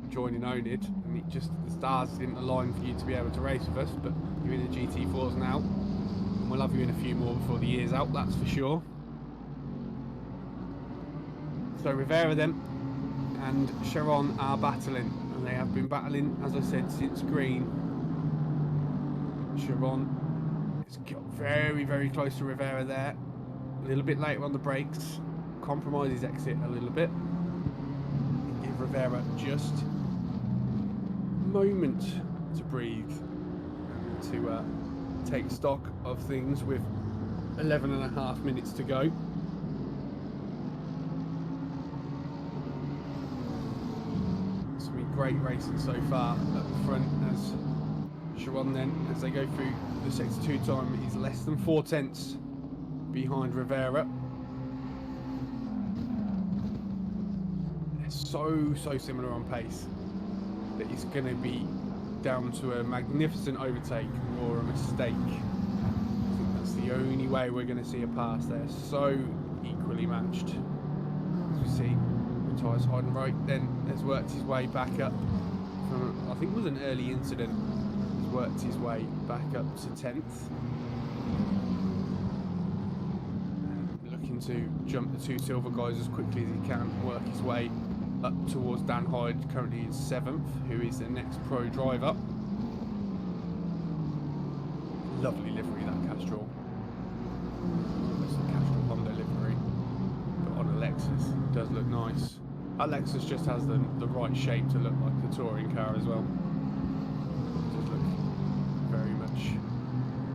joining oNiD, and it just the stars didn't align for you to be able to race with us. But you're in the GT4s now, and we'll have you in a few more before the year's out. That's for sure. So Rivera then and Sharon are battling, and they have been battling, as I said, since green. Sharon has got very, very close to Rivera there. A little bit later on the brakes, compromises exit a little bit. Give Rivera just a moment to breathe, to take stock of things with 11.5 minutes to go. It's been great racing so far at the front, as Sharon then, as they go through the sector 2 time, is less than 4 tenths behind Rivera. They're so similar on pace that it's going to be down to a magnificent overtake or a mistake. I think that's the only way we're going to see a pass. They're so equally matched. As we see, Matthias Heidenreich then has worked his way back up from, I think it was an early incident, has worked his way back up to 10th. Looking to jump the 2 silver guys as quickly as he can, work his way up towards Dan Hyde, currently in 7th, who is the next pro driver. Lovely livery, that Castrol. It's a Castrol Honda livery, but on a Lexus, it does look nice. That Lexus just has the right shape to look like a touring car as well. It does look very much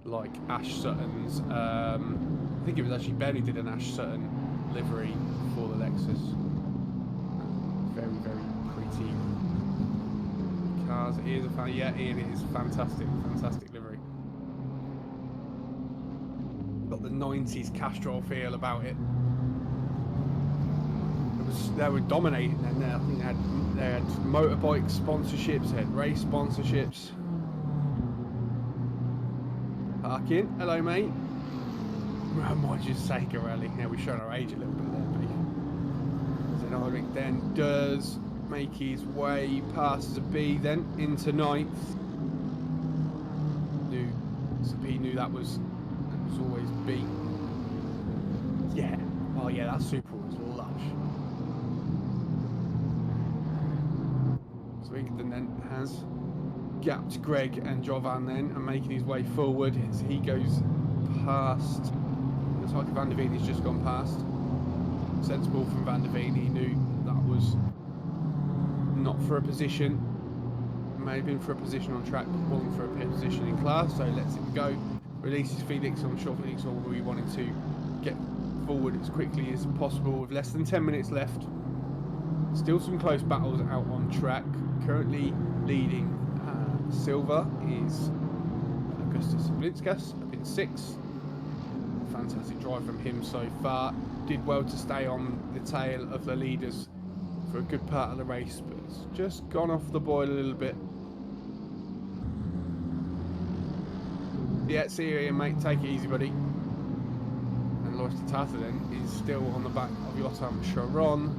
like Ash Sutton's, I think it was actually Ben who did an Ash Sutton livery for the Lexus. Very, very pretty cars. It is Ian, it is fantastic livery. Got the 90s Castrol feel about it. They were dominating then there. I think they had motorbike sponsorships, they had race sponsorships. Parking, hello mate. I might just say Garelli. Yeah, we've shown our age a little bit there, but Zenaric then does make his way past Zabi, then into 9th. Zabi knew that was always B. Yeah. Oh yeah, that Supra was lush. So Winkton then has gapped Greg and Jovan then, and making his way forward as he goes past. Looks like Van der Veen has just gone past. Sensible from Van der Veen. He knew that was not for a position. May have been for a position on track, but wasn't for a position in class. So lets him go. Releases Felix. I'm sure Felix will be wanting to get forward as quickly as possible with less than 10 minutes left. Still some close battles out on track. Currently leading Silver is Augustus Sablinskas up in 6th. Fantastic drive from him so far. Did well to stay on the tail of the leaders for a good part of the race, but it's just gone off the boil a little bit. Yeah, see you here, mate. Take it easy, buddy. And Lois Tata then is still on the back of Yotam Sharon.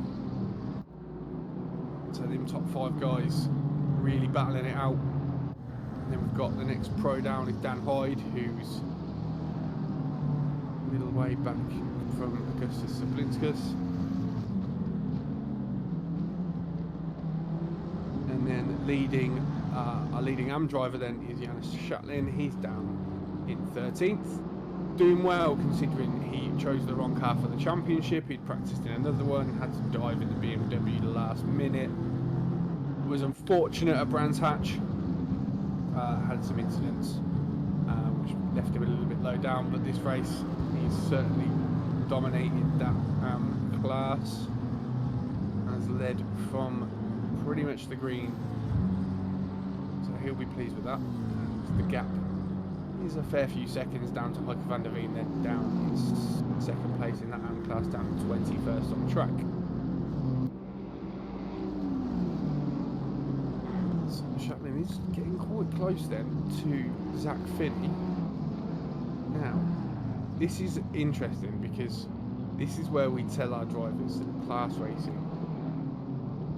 So them top 5 guys really battling it out. And then we've got the next pro down is Dan Hyde, who's a little way back from Augustus Sablinskas. And then our leading AM driver then is Janis Shatlin. He's down in 13th. Doing well considering he chose the wrong car for the championship. He'd practiced in another one, had to dive in the BMW the last minute. Was unfortunate at Brands Hatch. Had some incidents which left him a little bit low down, but this race he's certainly dominated that class. Has led from pretty much the green, so he'll be pleased with that. The gap is a fair few seconds down to Heike van der Veen, then down in 2nd place in that AM class, down to 21st on track. So Shatlin is getting quite close then to Zach Finney. Now, this is interesting because This is where we tell our drivers that class racing,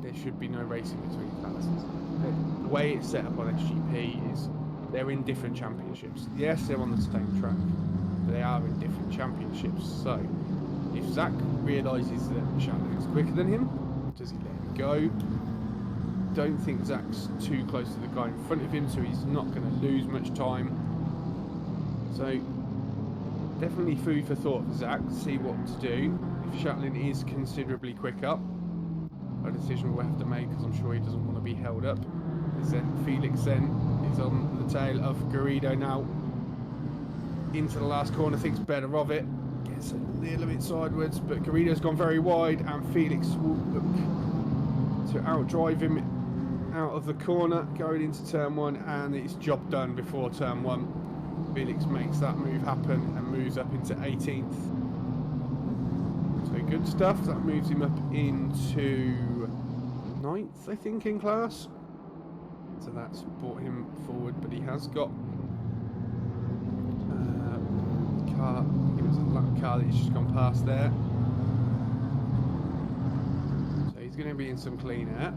there should be no racing between classes. The way it's set up on SGP is they're in different championships. Yes, they're on the same track, but they are in different championships. So if Zach realises that Shannon is quicker than him, does he let him go? Don't think Zach's too close to the guy in front of him, so he's not going to lose much time. So definitely food for thought for Zach to see what to do. If Shannon is considerably quicker, a decision we'll have to make, because I'm sure he doesn't want to be held up. Then Felix then is on the tail of Garrido now. Into the last corner, thinks better of it. Gets a little bit sideways, but Garrido's gone very wide, and Felix will look to outdrive him out of the corner, going into turn one, and it's job done before turn one. Felix makes that move happen and moves up into 18th. So good stuff. That moves him up into 9th, I think, in class. So that's brought him forward, but he has got car. It was a lap car that he's just gone past there. So he's going to be in some clean air.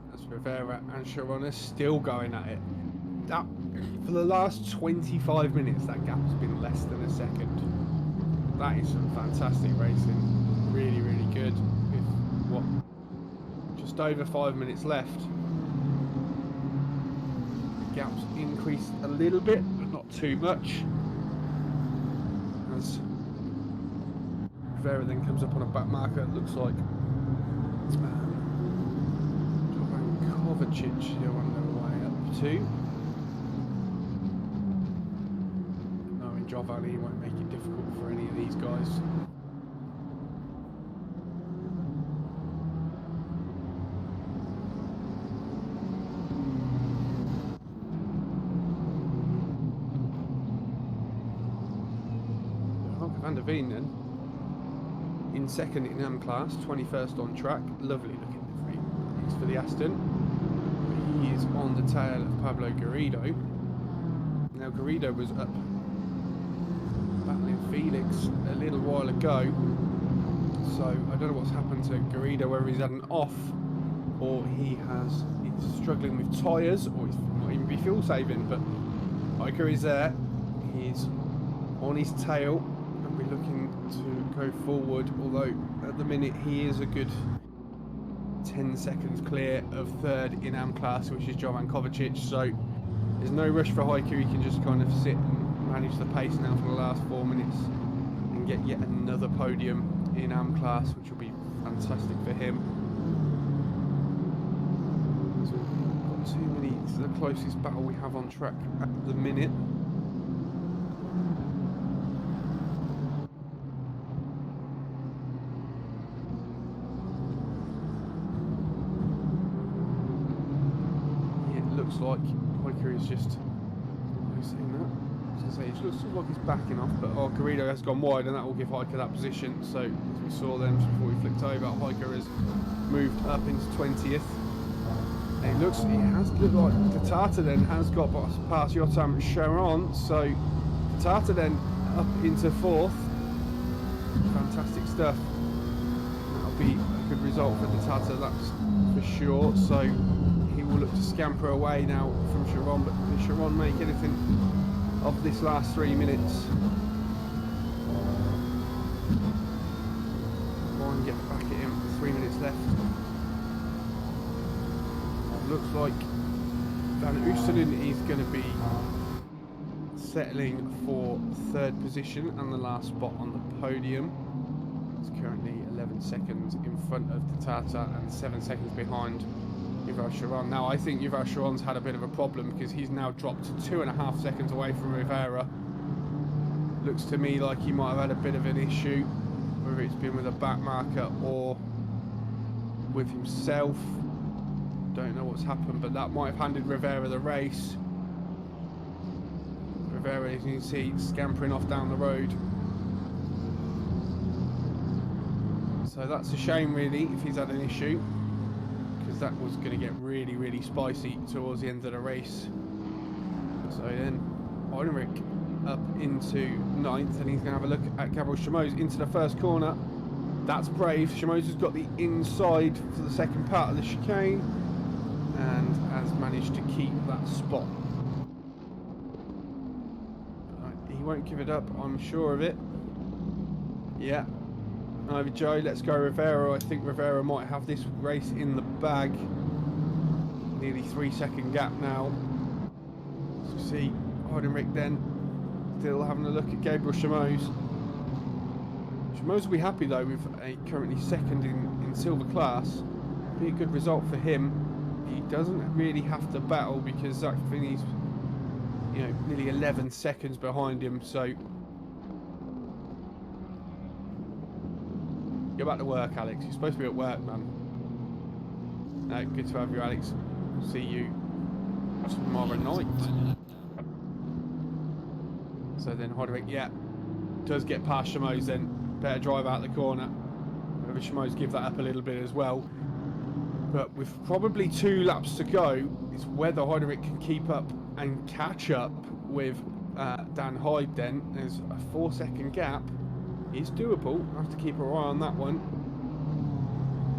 That's Rivera and Sharon still going at it. That, for the last 25 minutes, that gap has been less than a second. That is some fantastic racing. Really, really good. With what? Just over 5 minutes left. The gap's increased a little bit, but not too much. As Rivera then comes up on a back marker, it looks like Kovacic here on their way up to. Knowing Giovanni won't make it difficult for any of these guys. Van der Veen then in second in M class, 21st on track. Lovely looking livery. He's for the Aston. He is on the tail of Pablo Garrido. Now Garrido was up battling Felix a little while ago, so I don't know what's happened to Garrido, whether he's had an off or he's struggling with tyres, or he's not even be fuel saving. But Hiker is there. He's on his tail. We're looking to go forward, although at the minute he is a good 10 seconds clear of third in AM class, which is Jovan Kovacic. So there's no rush for Hiker. He can just kind of sit and manage the pace now for the last 4 minutes and get yet another podium in AM class, which will be fantastic for him. So we've got 2 minutes. This is the closest battle we have on track at the minute. Looks like Hiker is just seeing that. I was going to say, it looks like he's backing off, but Garrido has gone wide, and that will give Hiker that position. So as we saw then just before we flicked over, Hiker has moved up into 20th. And he has looked like Tata then has got past Yotam Sharon. So Tata then up into 4th. Fantastic stuff. That'll be a good result for the Tata, that's for sure. So will look to scamper away now from Sharon, but can Sharon make anything of this last 3 minutes? Try and get back at him. 3 minutes left. Looks like Van Oostenden is going to be settling for 3rd position and the last spot on the podium. It's currently 11 seconds in front of the Tata and 7 seconds behind Yuval Sharon. Now I think Yuval Sharon's had a bit of a problem because he's now dropped to 2.5 seconds away from Rivera. Looks to me like he might have had a bit of an issue, whether it's been with a back marker or with himself. Don't know what's happened, but that might have handed Rivera the race. Rivera, as you can see, scampering off down the road. So that's a shame really if he's had an issue, because that was going to get really, really spicy towards the end of the race. So then, Heinrich up into 9th, and he's going to have a look at Gabriel Chamoz into the first corner. That's brave. Chamoz has got the inside for the second part of the chicane and has managed to keep that spot. He won't give it up, I'm sure of it. Yeah. Over Joe, let's go Rivera. I think Rivera might have this race in the bag. Nearly 3-second gap now. So see, Heidenreich then still having a look at Gabriel Chamoz. Chamoz will be happy though with a currently second in silver class. Be a good result for him. He doesn't really have to battle because Zach Finney's, you know, nearly 11 seconds behind him. So go back to work, Alex. You're supposed to be at work, man. No, good to have you, Alex. See you tomorrow night. So then Heidenreich, yeah, does get past Chamoz then. Better drive out the corner. Maybe Chamoz give that up a little bit as well. But with probably 2 laps to go, it's whether Heidenreich can keep up and catch up with Dan Hyde then. There's a 4-second gap. It's doable. I have to keep an eye on that one.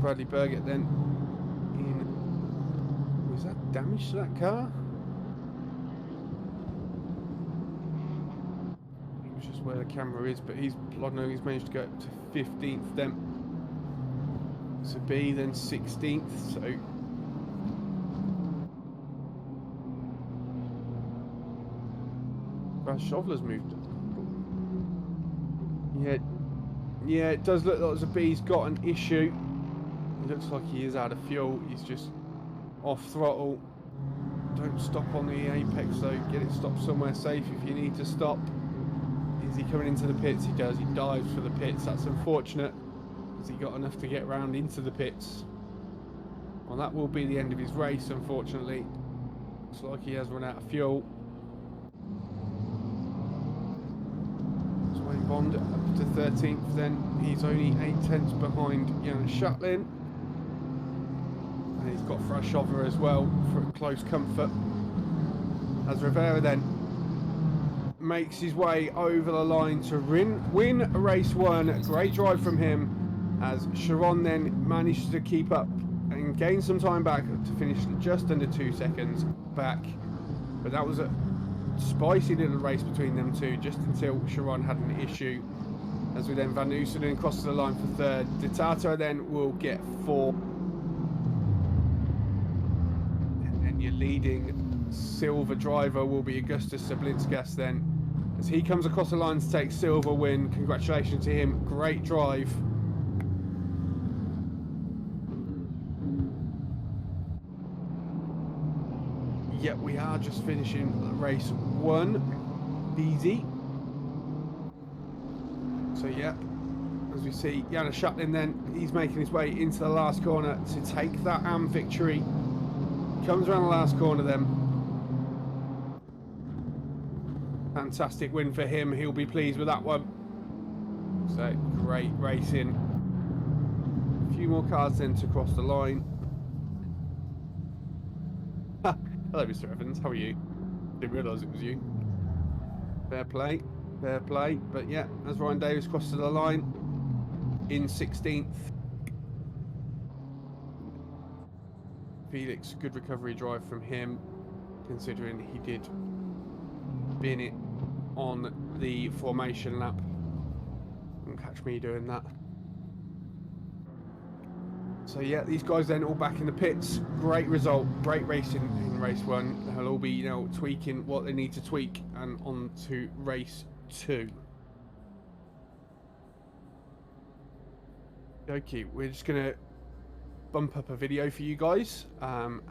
Bradley Burgett then in. Was that damage to that car? It was just where the camera is, but he's managed to go up to 15th then. So B then 16th. So Brad Shovler's moved. Yeah, it does look like Zab's got an issue. It looks like he is out of fuel. He's just off throttle. Don't stop on the apex though. Get it stopped somewhere safe if you need to stop. Is he coming into the pits? He does. He dives for the pits. That's unfortunate. Has he got enough to get around into the pits? Well, that will be the end of his race, unfortunately. Looks like he has run out of fuel. Bond up to 13th then. He's only 8/10 behind Jan Shatlin. And he's got Frashova as well for close comfort. As Rivera then makes his way over the line to win race 1. Great drive from him as Sharon then managed to keep up and gain some time back to finish just under 2 seconds back. But that was a spicy little race between them two just until Sharon had an issue. As we then Van Ooselen crosses the line for 3rd. Ditato then will get 4th. And then your leading silver driver will be Augustus Sablinskas then. As he comes across the line to take silver win. Congratulations to him. Great drive. Yep, we are just finishing race 1. Easy. So yeah, as we see Jan Shatlin then, he's making his way into the last corner to take that AM victory. Comes around the last corner then. Fantastic win for him. He'll be pleased with that one. So great racing. A few more cars then to cross the line. Hello, Mr. Evans. How are you? Didn't realise it was you. Fair play. Fair play. But yeah, as Ryan Davis crosses the line in 16th. Felix, good recovery drive from him, considering he did bin it on the formation lap. Don't catch me doing that. So yeah, these guys then all back in the pits. Great result, great racing in race 1. They'll all be, you know, tweaking what they need to tweak and on to race 2. Okay, we're just gonna bump up a video for you guys well,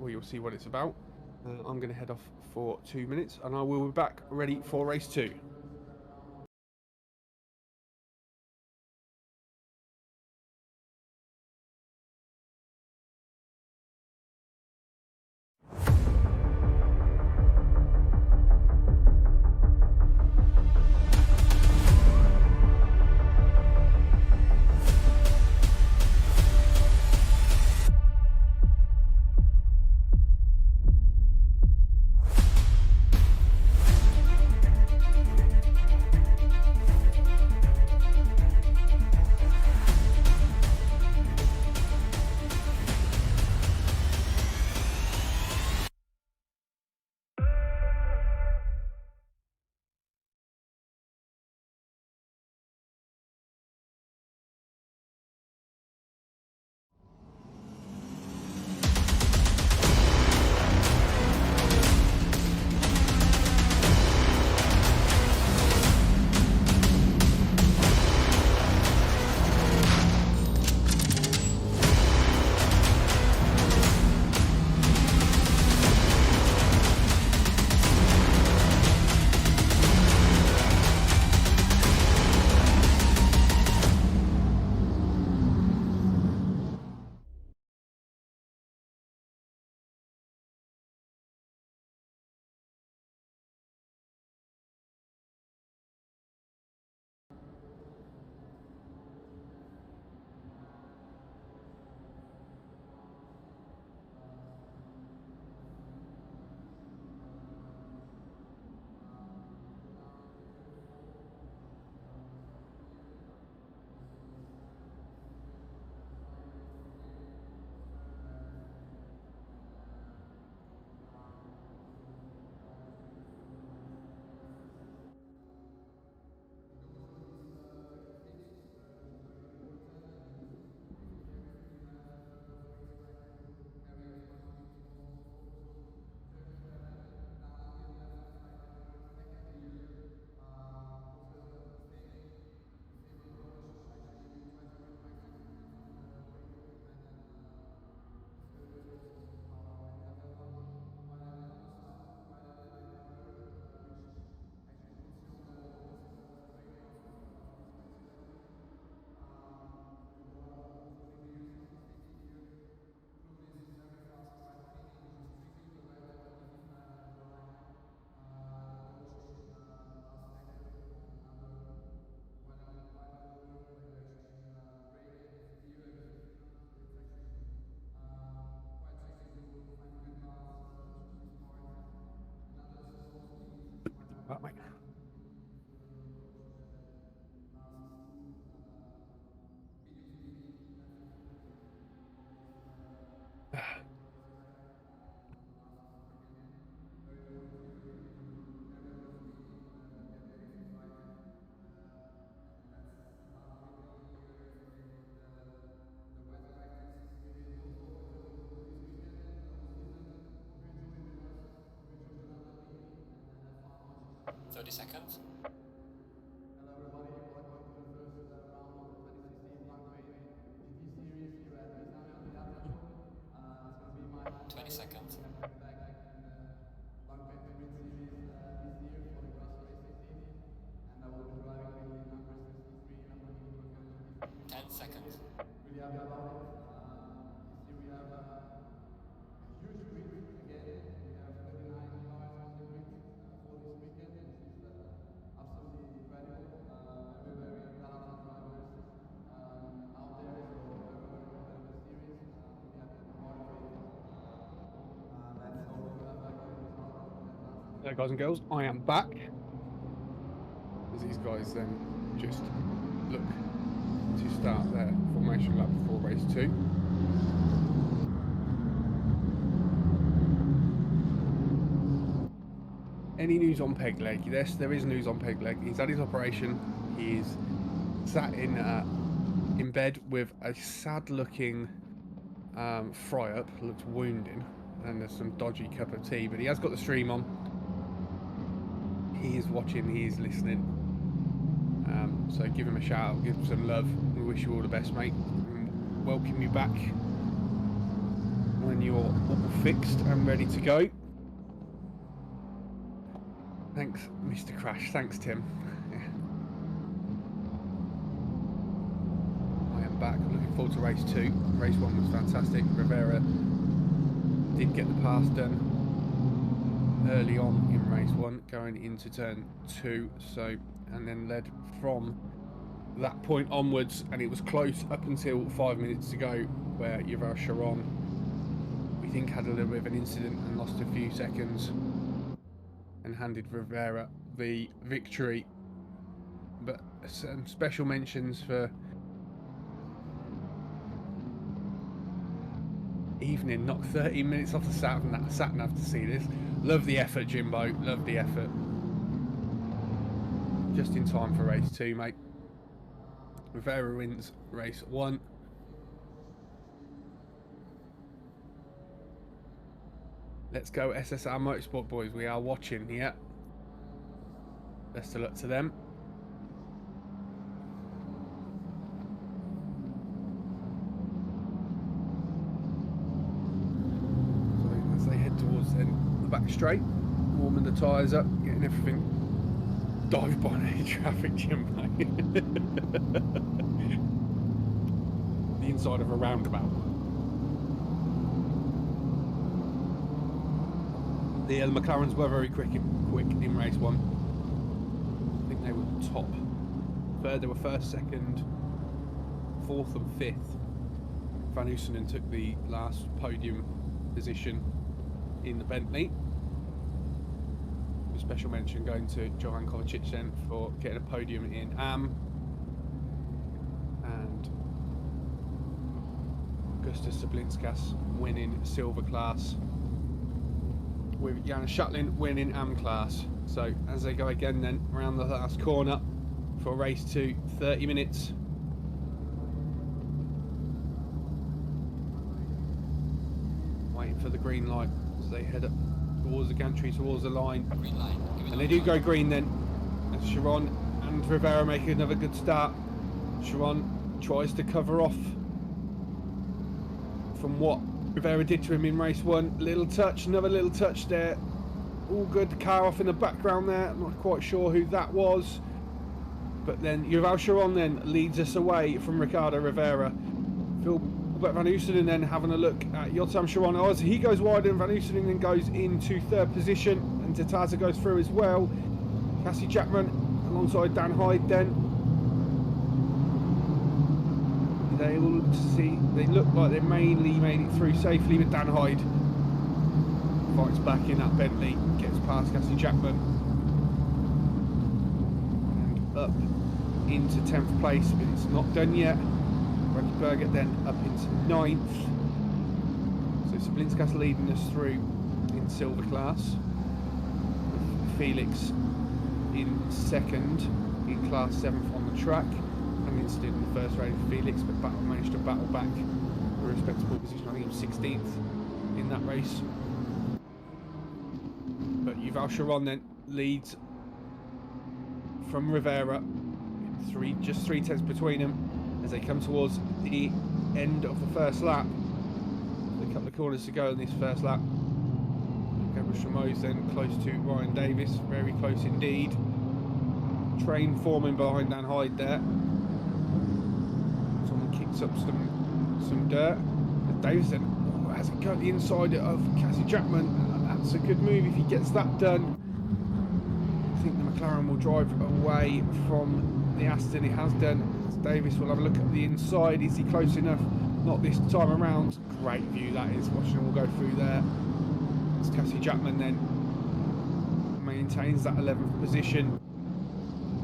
you'll see what it's about. I'm gonna head off for 2 minutes and I will be back ready for race 2. 30 seconds. Hello everybody, welcome to the first round of the 2016 Lightweight GT Series here at Misano. It's going to be my 20 seconds. back in the Lightweight Sprint Series this year for the class racing team, and I will be driving the number 63 Lamborghini Huracan 10 seconds. Really happy about it. This year we have a huge grid again. We have 39 cars on the grid for this weekend, and this is absolutely incredible. Very talented drivers out there, so very competitive series. Really happy to be part of it. Let's hope we have a good result after that last. There, guys and girls, I am back. As these guys then just look to start their formation lap before race 2. Any news on Pegleg? Yes, there is news on Pegleg. He's had his operation. He's sat in bed with a sad-looking fry-up, looks wounded, and there's some dodgy cup of tea. But he has got the stream on. He is watching. He is listening. So give him a shout out, give him some love. We wish you all the best, mate. And welcome you back when you're all fixed and ready to go. Thanks, Mr. Crash. Thanks, Tim. I am back. Looking forward to race 2. Race 1 was fantastic. Rivera did get the pass done early on in race 1, going into turn 2. And then led from that point onwards, and it was close up until 5 minutes to go, where Yuval Sharon, we think, had a little bit of an incident and lost a few seconds and handed Rivera the victory. But some special mentions for Evening, knocked 13 minutes off the sat nav to see this. Love the effort, Jimbo, love the effort. Just in time for race 2, mate. Rivera wins race 1. Let's go SSR Motorsport, boys. We are watching, yeah. Best of luck to them. So as they head towards the back straight, warming the tyres up, getting everything dive by any traffic, Jimbo. The inside of a roundabout. The McLarens were very quick in race 1. I think they were top. Third, they were first, second, fourth and fifth. Van Oosenen took the last podium position in the Bentley. A special mention going to Johan Kovacic then for getting a podium in AM. And Augustus Sablinskas winning silver class, with Jan Shutlin winning AM class. So as they go again then around the last corner for race 2, 30 minutes. Waiting for the green light as they head up towards the gantry, towards the line. Green line. And they do go green then. As Sharon and Rivera make another good start. Sharon tries to cover off from what Rivera did to him in race 1. Little touch, another little touch there. All good. Car off in the background there. I'm not quite sure who that was. But then Yuval Sharon then leads us away from Ricardo Rivera. Albert Van Oosenen then having a look at Jotam Sharon. Oh, as he goes wide, and Van Oosenen then goes into 3rd position. And Tataza goes through as well. Cassie Jackman alongside Dan Hyde then. They look like they mainly made it through safely, with Dan Hyde fights back in that Bentley, gets past Cassie Jackman and up into 10th place, but it's not done yet. Rocky Berger then up into 9th. So Sablinskas leading us through in silver class, with Felix in 2nd in class 7th on the track. Incident in the first race for Felix, but managed to battle back a respectable position. I think he was 16th in that race. But Yuval Sharon then leads from Rivera. Just 3 tenths between them as they come towards the end of the first lap. A couple of corners to go in this first lap. Gabriel Chameau's then close to Ryan Davis, very close indeed. Train forming behind Dan Hyde there. Someone kicks up some dirt. And Davis then has it got the inside of Cassie Jackman. That's a good move if he gets that done. I think the McLaren will drive away from the Aston. It has done. Davis will have a look at the inside. Is he close enough? Not this time around. Great view that is, watching them all go through there. It's Cassie Jackman then maintains that 11th position.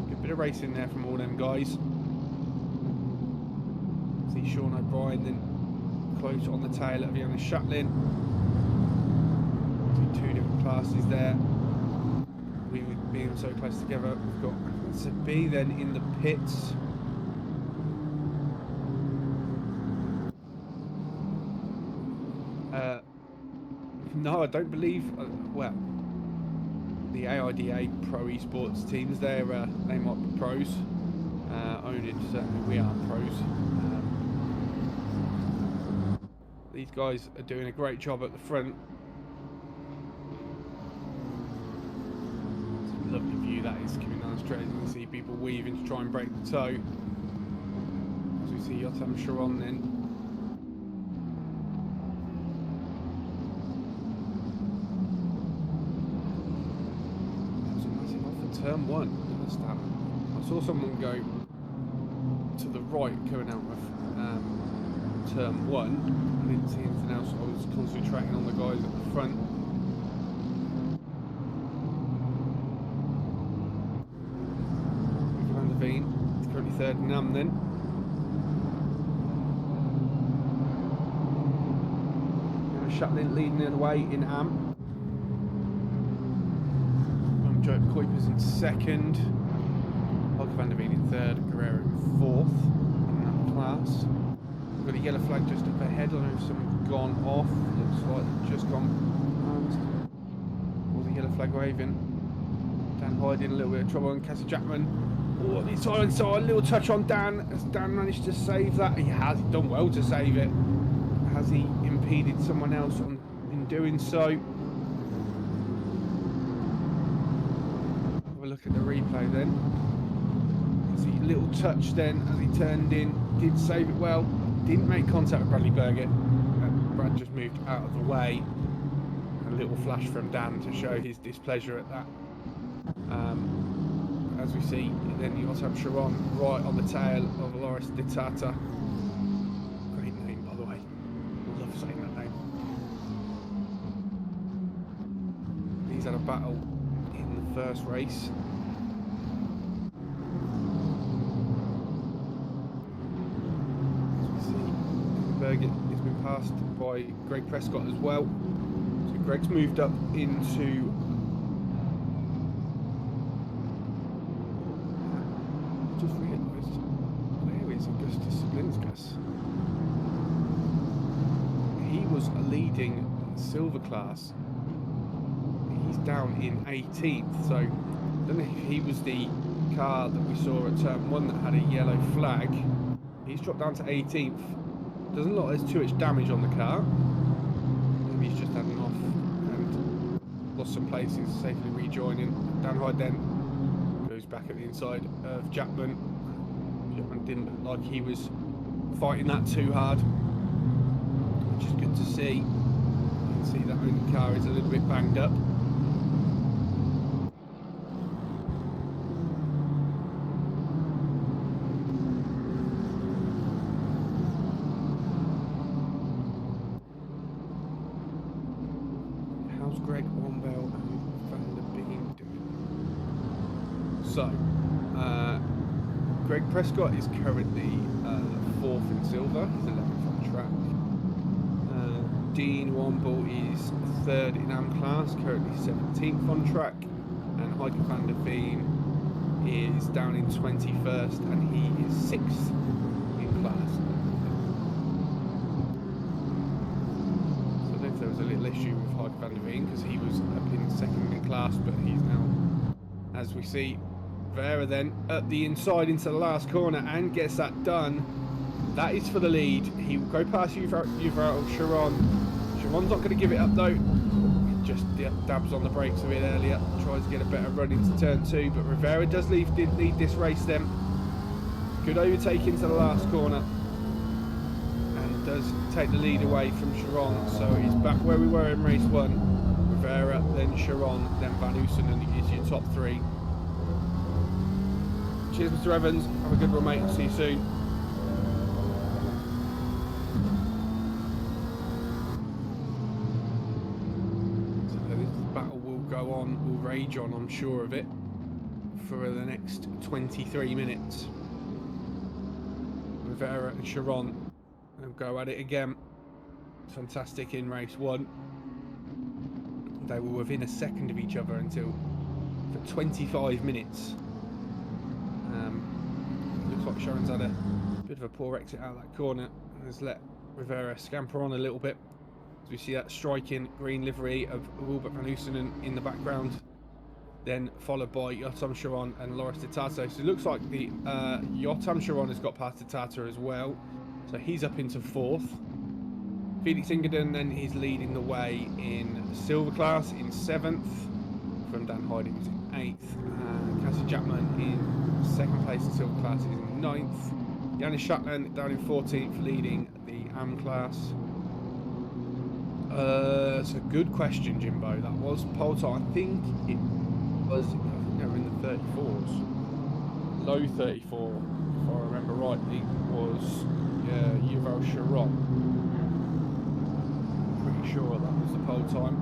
Good bit of racing there from all them guys. See Sean O'Brien then close on the tail of Jonas Shatlin. See 2 different classes there. We being so close together. We've got Sabine then in the pits. No, I don't believe. Well, the AIDA Pro Esports teams, they might be pros. oNiD, certainly we aren't pros. These guys are doing a great job at the front. It's a lovely view that is coming down straight. You can see people weaving to try and break the toe. As we see Yotam Sharon then. Turn 1. I saw someone go to the right coming out of turn 1. I didn't see anything else. I was concentrating on the guys at the front. Van der Veen is currently third in Am then. Shatlin leading the way in Am. Joe Kuiper's in second, Holger van der Veen in third, Guerrero in fourth in that class. We've got a yellow flag just up ahead. I don't know if someone's gone off. Looks like they've just gone past. Or the yellow flag waving. Dan Hyde in a little bit of trouble, and Cassie Jackman. Oh, the silent side, a little touch on Dan. Has Dan managed to save that? He has. He's done well to save it. Has he impeded someone else in doing so? Look at the replay then. See a little touch then as he turned in, did save it well, didn't make contact with Bradley Burgett. Brad just moved out of the way. A little flash from Dan to show his displeasure at that. As we see, then you also have Sharon right on the tail of Loris Di Tata. Great name, by the way. I love saying that name. He's had a battle in the first race. As we see, Burgett has been passed by Greg Prescott as well. So Greg's moved up into just realised where is Augustus Sablinskas? He was a leading silver class. He's down in 18th, so I don't know if he was the car that we saw at turn 1 that had a yellow flag. He's dropped down to 18th. Doesn't look like there's too much damage on the car. Maybe he's just had an off and lost some places, safely rejoining. Dan Hyde then goes back at the inside of Jackman. Jackman didn't look like he was fighting that too hard, which is good to see. You can see that only car is a little bit banged up. How's Greg Wombell and Van der Been doing? So, Greg Prescott is currently 4th in silver. He's 11th on track. Dean Womble is 3rd in AM class, currently 17th on track. And Heike van der Veen is down in 21st and he is 6th in class. So I don't know if there was a little issue with Heike van der Veen because he was up in 2nd in class, but he's now, as we see, Rivera then at the inside into the last corner and gets that done. That is for the lead. He will go past Yuval Sharon. Sharon's not going to give it up though. He just dabs on the brakes a bit earlier. Tries to get a better run into turn 2, but Rivera does lead this race then. Good overtake into the last corner. And does take the lead away from Sharon. So he's back where we were in race 1. Rivera, then Sharon, then Van Oosenen is your top 3. Cheers, Mr. Evans. Have a good one, mate. I'll see you soon. So this battle will go on, will rage on, I'm sure of it, for the next 23 minutes. Rivera and Sharon will go at it again. Fantastic in race 1. They were within a second of each other until for 25 minutes. Looks like Sharon's had a bit of a poor exit out of that corner and has let Rivera scamper on a little bit. So we see that striking green livery of Wilbert Van Oosenen in the background, then followed by Yotam Sharon and Loris Titato. So it looks like the Yotam Sharon has got past Titato as well, so he's up into 4th. Felix Ingerden then is leading the way in silver class in 7th, from Dan Hiding who's in 8th. Cassie Jackman in 2nd place in silver class is in 9th. Yanis Shatland down in 14th, leading the AM class. It's a good question, Jimbo. That was pole time. I think they were in the 34s. Low 34, if I remember rightly, was Yuval Sharon. Pretty sure that was the pole time.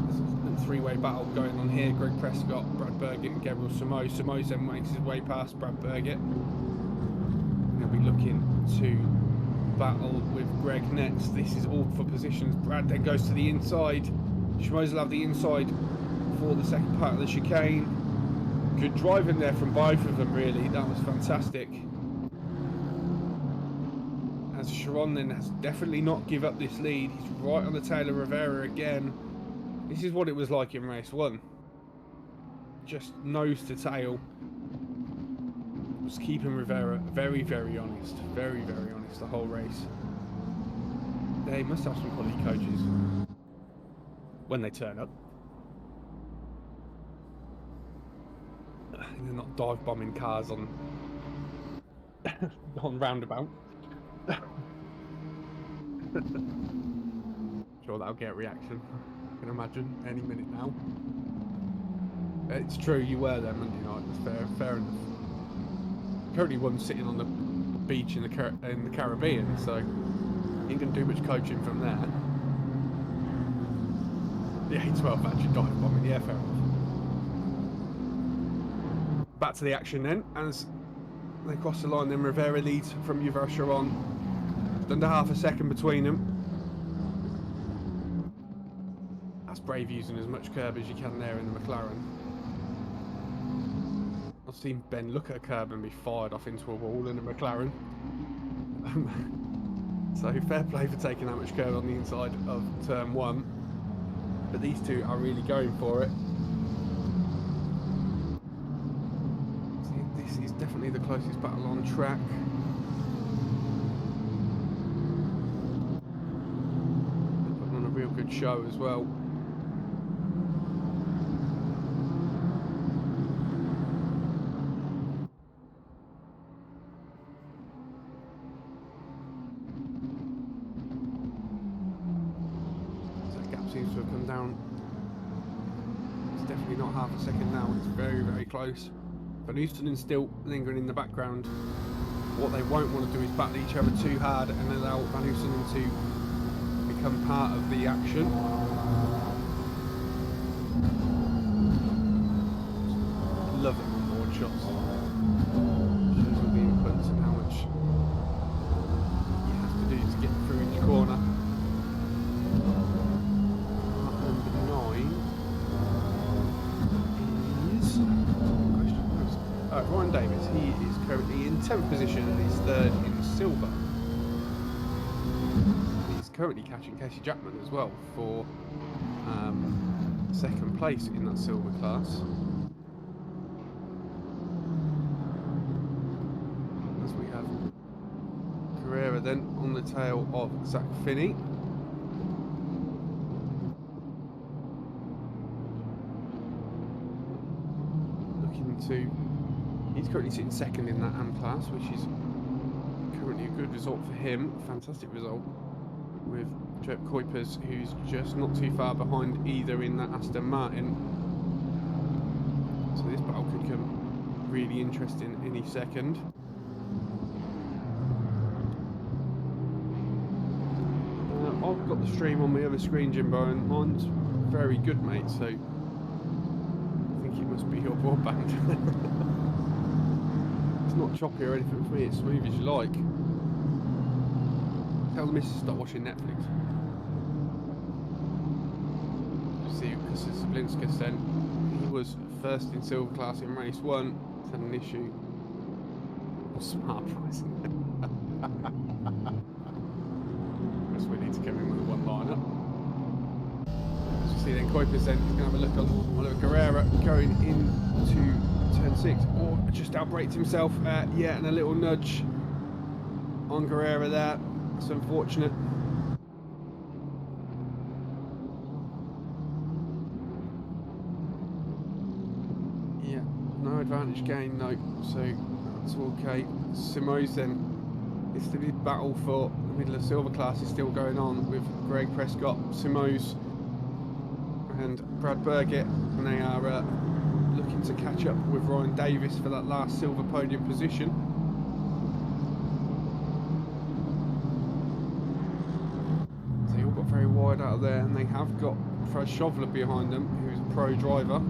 There's a 3-way battle going on here. Greg Prescott, Brad Burgett and Gabriel Samo. Samo then makes his way past Brad Burgett. He'll be looking to battle with Greg next. This is all for positions. Brad then goes to the inside. Schmoes will have the inside for the second part of the chicane. Good driving there from both of them, really. That was fantastic. As Sharon then has definitely not give up this lead. He's right on the tail of Rivera again. This is what it was like in race 1. Just nose to tail. Was keeping Rivera very, very honest. Very, very honest the whole race. They must have some quality coaches when they turn up. They're not dive bombing cars on roundabout. Sure, that'll get a reaction. I can imagine any minute now. It's true, you were there Monday night. That's fair enough. Currently, one sitting on the beach in the Caribbean, so ain't gonna do much coaching from there. The A12 actually dive bombing. Yeah, fair enough. Back to the action then, as they cross the line. Then Rivera leads from Yuval Sharon. Under half a second between them. That's brave, using as much curb as you can there in the McLaren. I've seen Ben look at a curb and be fired off into a wall in a McLaren. So fair play for taking that much curb on the inside of turn 1. But these two are really going for it. See, this is definitely the closest battle on track. They're putting on a real good show as well. Seems to have come down. It's definitely not half a second now. It's very, very close. Van Oosenen still lingering in the background. What they won't want to do is battle each other too hard and allow Van Oosenen to become part of the action. Love it on board shots. Shows all the inputs and how much you have to do to get through each corner. Ryan Davis, he is currently in 10th position and he's 3rd in silver. He's currently catching Casey Jackman as well for 2nd place in that silver class. Rivera then on the tail of Zach Finney. He's currently sitting second in that AM class, which is currently a good result for him. Fantastic result with Jep Kuipers, who's just not too far behind either in that Aston Martin. So this battle could come really interesting any second. I've got the stream on my other screen, Jimbo, and mine's very good, mate, so I think it must be your broadband. It's not choppy or anything for me, it's smooth as you like. Tell the missus to start watching Netflix. See, because Zablinska said he was first in silver class in race 1, he's had an issue. Smart pricing. Guess we need to come in with one liner. As you see then, Kuipers then is going to have a look on Oliver Guerrera going into turn 6, or just outbraked himself. Yeah, and a little nudge on Guerrera there. It's unfortunate. Yeah, no advantage gain, no, so that's okay. Simoes then, it's the big battle for the middle of silver class is still going on with Greg Prescott, Simoes and Brad Burgett, and they are looking to catch up with Ryan Davis for that last silver podium position. So they all got very wide out of there, and they have got Fred Shovler behind them, who's a pro driver.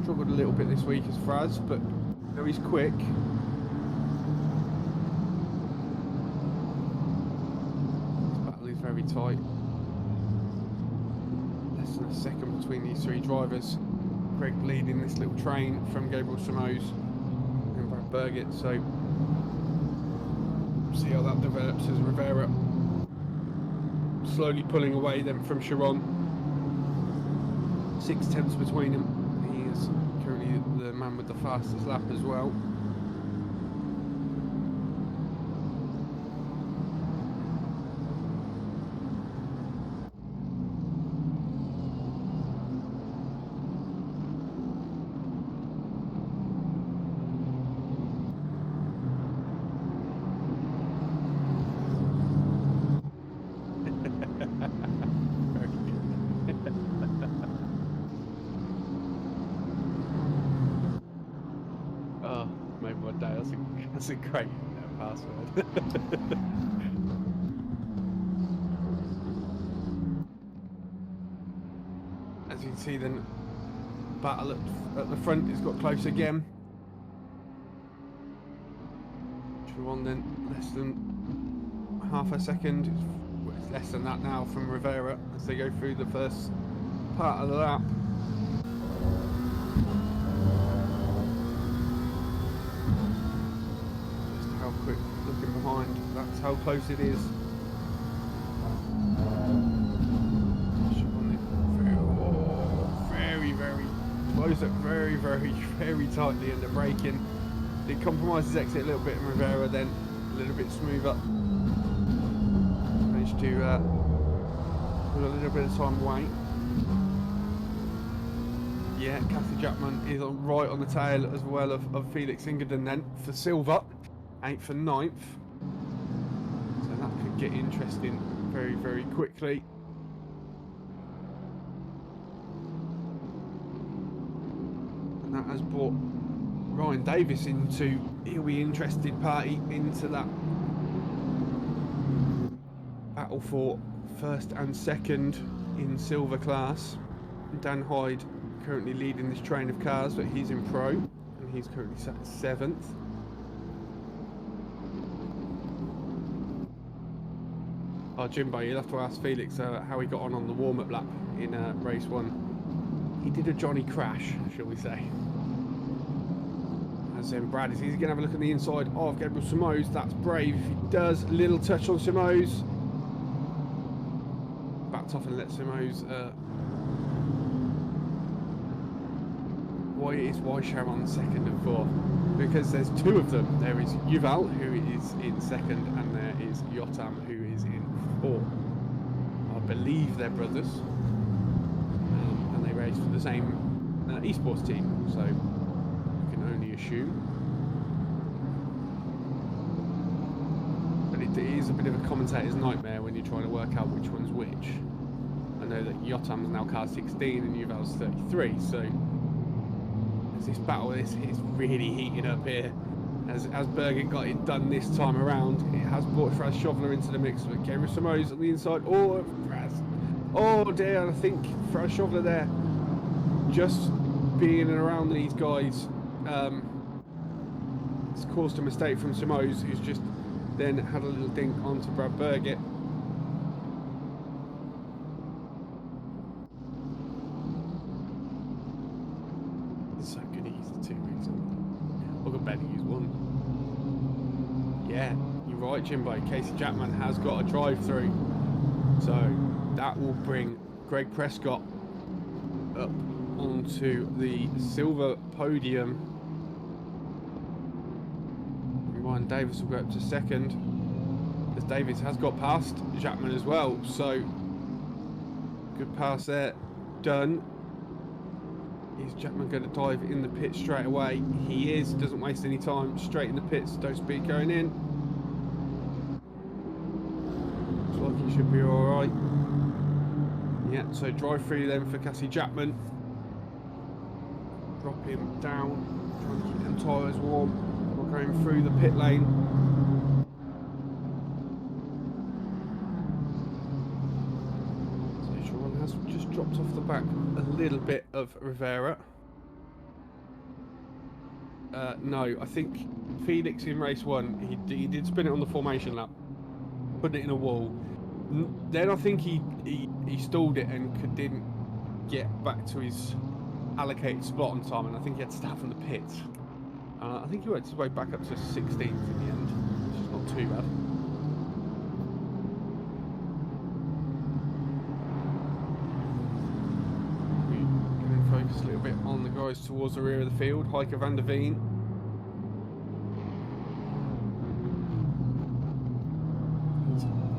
Struggled a little bit this week as Fraz, but no, he's quick. This battle is very tight. Less than a second between these three drivers. Greg leading this little train from Gabriel Simoes and Brad Burgett, so see how that develops as Rivera slowly pulling away then from Chiron. 6 tenths between them. He is currently the man with the fastest lap as well. That's a great password. As you can see then, battle at the front has got close again. Chiron then less than half a second, it's less than that now from Rivera as they go through the first part of the lap. Quick looking behind, that's how close it is. Very close up, very tightly under braking. Did compromise his exit a little bit, and Rivera then a little bit smoother. Managed to put a little bit of time away. Yeah, Kathy Jackman is right on the tail as well of Felix Ingerden then for silver. 8th and 9th, so that could get interesting very quickly. And that has brought Ryan Davis into, he'll be interested party into that battle for first and second in silver class. Dan Hyde currently leading this train of cars, but he's in pro and he's currently sat 7th. Oh, Jimbo, you'll have to ask Felix how he got on the warm-up lap in race 1. He did a Johnny crash, shall we say. As then Brad is going to have a look at the inside of Gabriel Simoes. That's brave. If he does, little touch on Simoes. Backed off and let Simoes why Sharon second and fourth? Because there's two of them. There is Yuval, who is in second, and there is Yotam, who is in fourth. I believe they're brothers, and they race for the same esports team, so you can only assume. But it is a bit of a commentator's nightmare when you're trying to work out which one's which. I know that Yotam's now car 16 and Yuval's 33, so this battle is really heating up here. As Bergen got it done this time around, it has brought Fraz Shovler into the mix, but Gabriel Samos on the inside. Oh, Fraz. Oh dear, I think Fraz Shovler there just being around these guys it's caused a mistake from Samos, who's just then had a little dink onto Brad Berget. So good he's the 2 weeks on. Look at Benny, he's one. Yeah, you're right, Jimbo. Casey Jackman has got a drive-through. So that will bring Greg Prescott up onto the silver podium. Ryan Davis will go up to second, as Davis has got past Jackman as well. So good pass there, done. Is Jackman going to dive in the pit straight away? He is, doesn't waste any time, straight in the pits, no speed going in. Looks like he should be alright. Yeah, so drive through then for Cassie Jackman. Drop him down, trying to keep them tyres warm while going through the pit lane. So Sean has just dropped off the back a little bit of Rivera. No, I think Felix in race 1, he did spin it on the formation lap, put it in a wall. Then I think he stalled it and didn't get back to his allocated spot on time, and I think he had to start from the pits. I think he worked his way back up to 16th in the end, which is not too bad. We're going to focus a little bit on the guys towards the rear of the field. Heike van der Veen.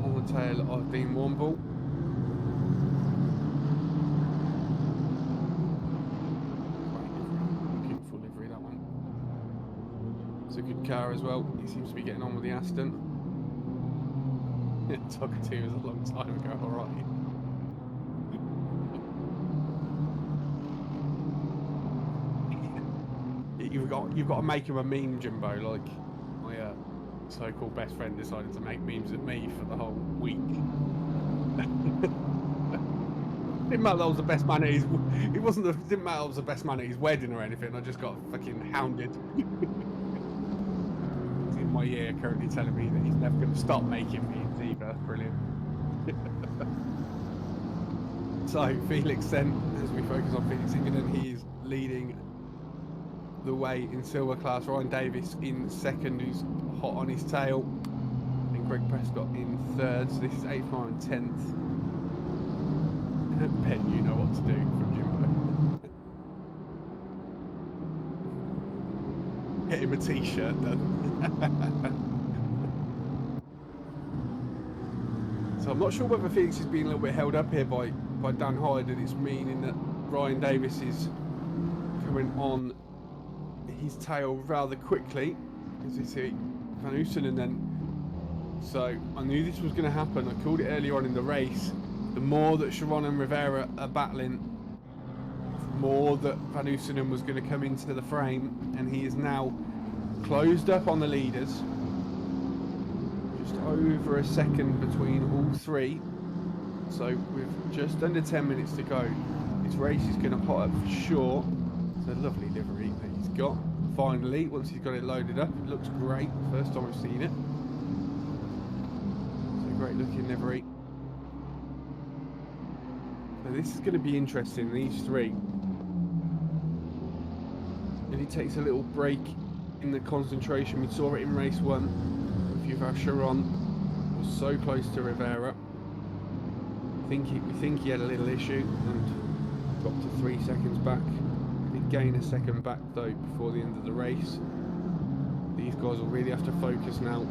On the tail of Dean Womble. Beautiful livery, that one. It's a good car as well. He seems to be getting on with the Aston. Talkative was a long time ago, alright. You've got to make him a meme, Jimbo. Like my so-called best friend decided to make memes of me for the whole week. Didn't matter that I was the best man at his. It wasn't. Didn't matter I was the best man at his wedding or anything. I just got fucking hounded. He's in my ear currently telling me that he's never going to stop making memes either. Brilliant. So Felix then, as we focus on Felix England, he's leading the way in silver class. Ryan Davis in second, who's hot on his tail, and Greg Prescott in third. So this is 8th, 9th and 10th. Ben, you know what to do from Jimbo. Get him a t-shirt done. So I'm not sure whether Felix is being a little bit held up here by Dan Hyde, and it's meaning that Ryan Davis is coming on his tail rather quickly, as you see Van Oostenen then. So I knew this was going to happen. I called it earlier on in the race. The more that Sharon and Rivera are battling, the more that Van Oostenen was going to come into the frame, and he is now closed up on the leaders. Just over a second between all three. So with just under 10 minutes to go, this race is going to hot up for sure. It's a lovely livery that he's got. Finally, once he's got it loaded up, it looks great. First time I've seen it. It's a great looking livery. So this is going to be interesting, these three. And he takes a little break in the concentration. We saw it in race 1. If you've had Sharon, was so close to Rivera. We think he had a little issue and dropped to 3 seconds back. I think gain a second back though before the end of the race. These guys will really have to focus now.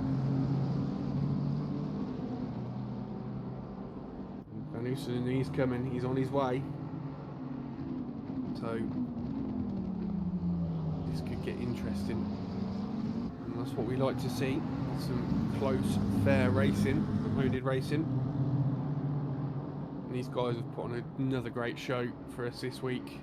Van Ooselen, he's coming, he's on his way. So this could get interesting. And that's what we like to see. Some close, fair racing, oNiD racing. And these guys have put on another great show for us this week.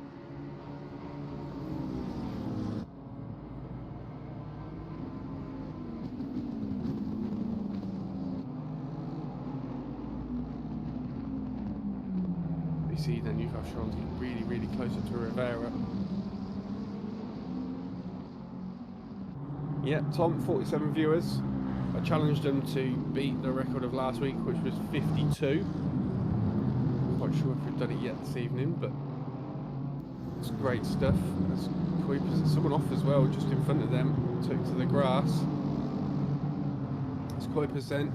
You see then you've got Sharon's getting really, really close up to Rivera. Yeah, Tom, 47 viewers. I challenged them to beat the record of last week, which was 52. I'm not quite sure if we've done it yet this evening, but it's great stuff. There's Kuipers, someone off as well, just in front of them, took to the grass. As Kuipers then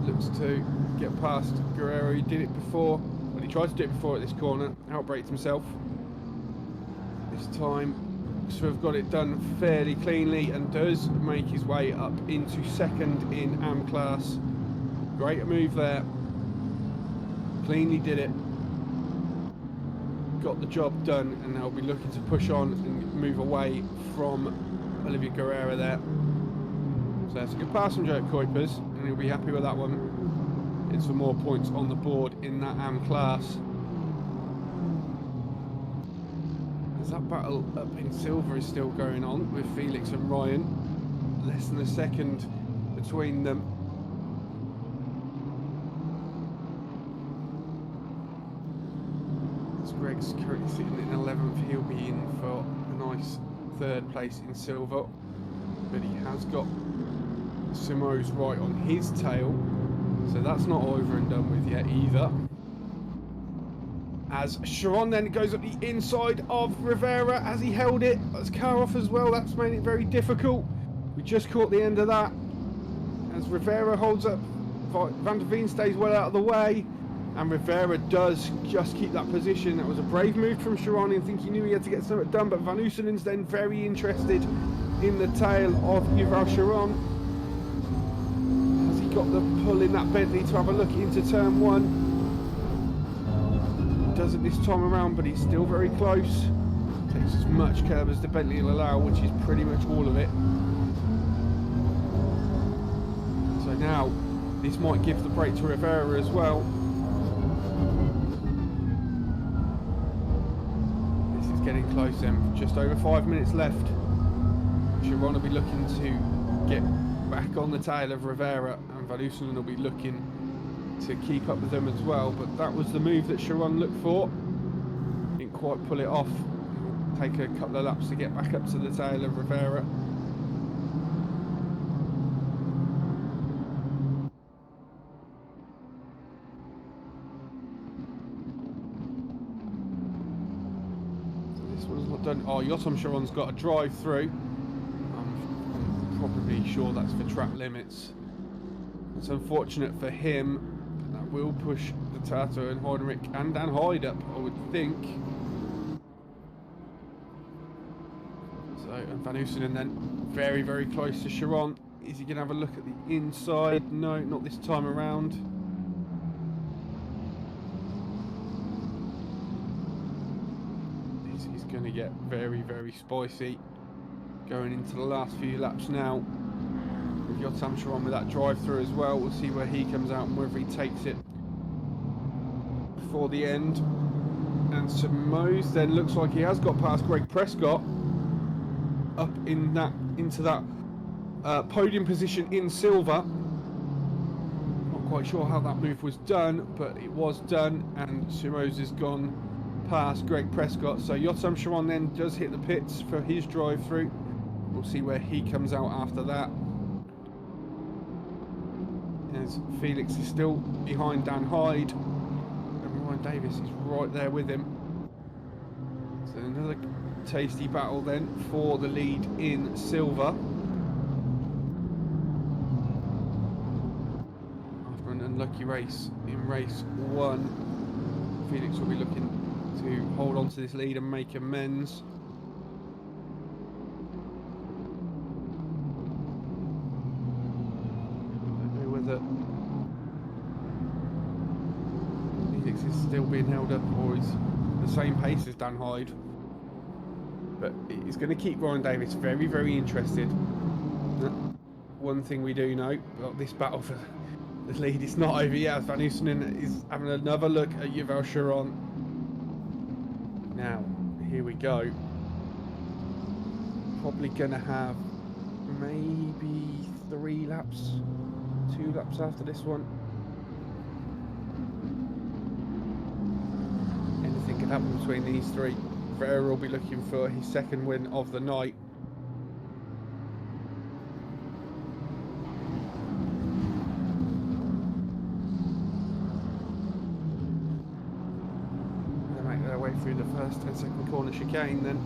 looks to get past Guerrero. He did it before. Well, he tried to do it before at this corner, outbraked himself. This time, Swift got it done fairly cleanly and does make his way up into second in AM class. Great move there. Cleanly did it. Got the job done, and now be looking to push on and move away from Olivier Guerrero there. So that's a good pass from Joe Kuipers, and he'll be happy with that one. It's for more points on the board in that AM class. As that battle up in silver is still going on with Felix and Ryan. Less than a second between them. As Greg's currently sitting in 11th, he'll be in for a nice third place in silver. But he has got Simo's right on his tail. So that's not over and done with yet either. As Sharon then goes up the inside of Rivera as he held it. That's car off as well. That's made it very difficult. We just caught the end of that. As Rivera holds up, Van der Veen stays well out of the way. And Rivera does just keep that position. That was a brave move from Sharon. I think he knew he had to get something done. But Van Ooselen's then very interested in the tail of Yuval Sharon. As he got the pull in that Bentley to have a look into turn one. Doesn't this time around, but he's still very close. Takes as much curb as the Bentley will allow, which is pretty much all of it. So now, this might give the break to Rivera as well. This is getting close then, just over 5 minutes left. Sharon will be looking to get back on the tail of Rivera, and Van Ooselen will be looking to keep up with them as well, but that was the move that Sharon looked for. Didn't quite pull it off. Take a couple of laps to get back up to the tail of Rivera. So this one's not done. Oh, Yotam Sharon's got a drive through. I'm probably sure that's for track limits. It's unfortunate for him. Will push the Tato and Heinrich and Dan Hyde up, I would think. So, and Van Ooselen then very, very close to Sharon. Is he going to have a look at the inside? No, not this time around. This is going to get very, very spicy. Going into the last few laps now. With Yotam Sharon with that drive through as well. We'll see where he comes out and whether he takes it before the end. And Simo's then looks like he has got past Greg Prescott up in that into that podium position in silver. Not quite sure how that move was done, but it was done, and Simo's has gone past Greg Prescott. So Yotam Sharon then does hit the pits for his drive through. We'll see where he comes out after that. As Felix is still behind Dan Hyde, and Ryan Davis is right there with him. So another tasty battle then for the lead in silver. After an unlucky race in race one, Felix will be looking to hold on to this lead and make amends. still being held up, or he's the same pace as Dan Hyde. But it's going to keep Ryan Davis very, very interested. One thing we do know about this battle for the lead, it's not over yet. Van Oosenen is having another look at Yuval Chiron. Now, here we go. Probably going to have maybe 3 laps, 2 laps after this one. Anything can happen between these 3. Vera will be looking for his second win of the night. They make their way through the first 10-second corner chicane then.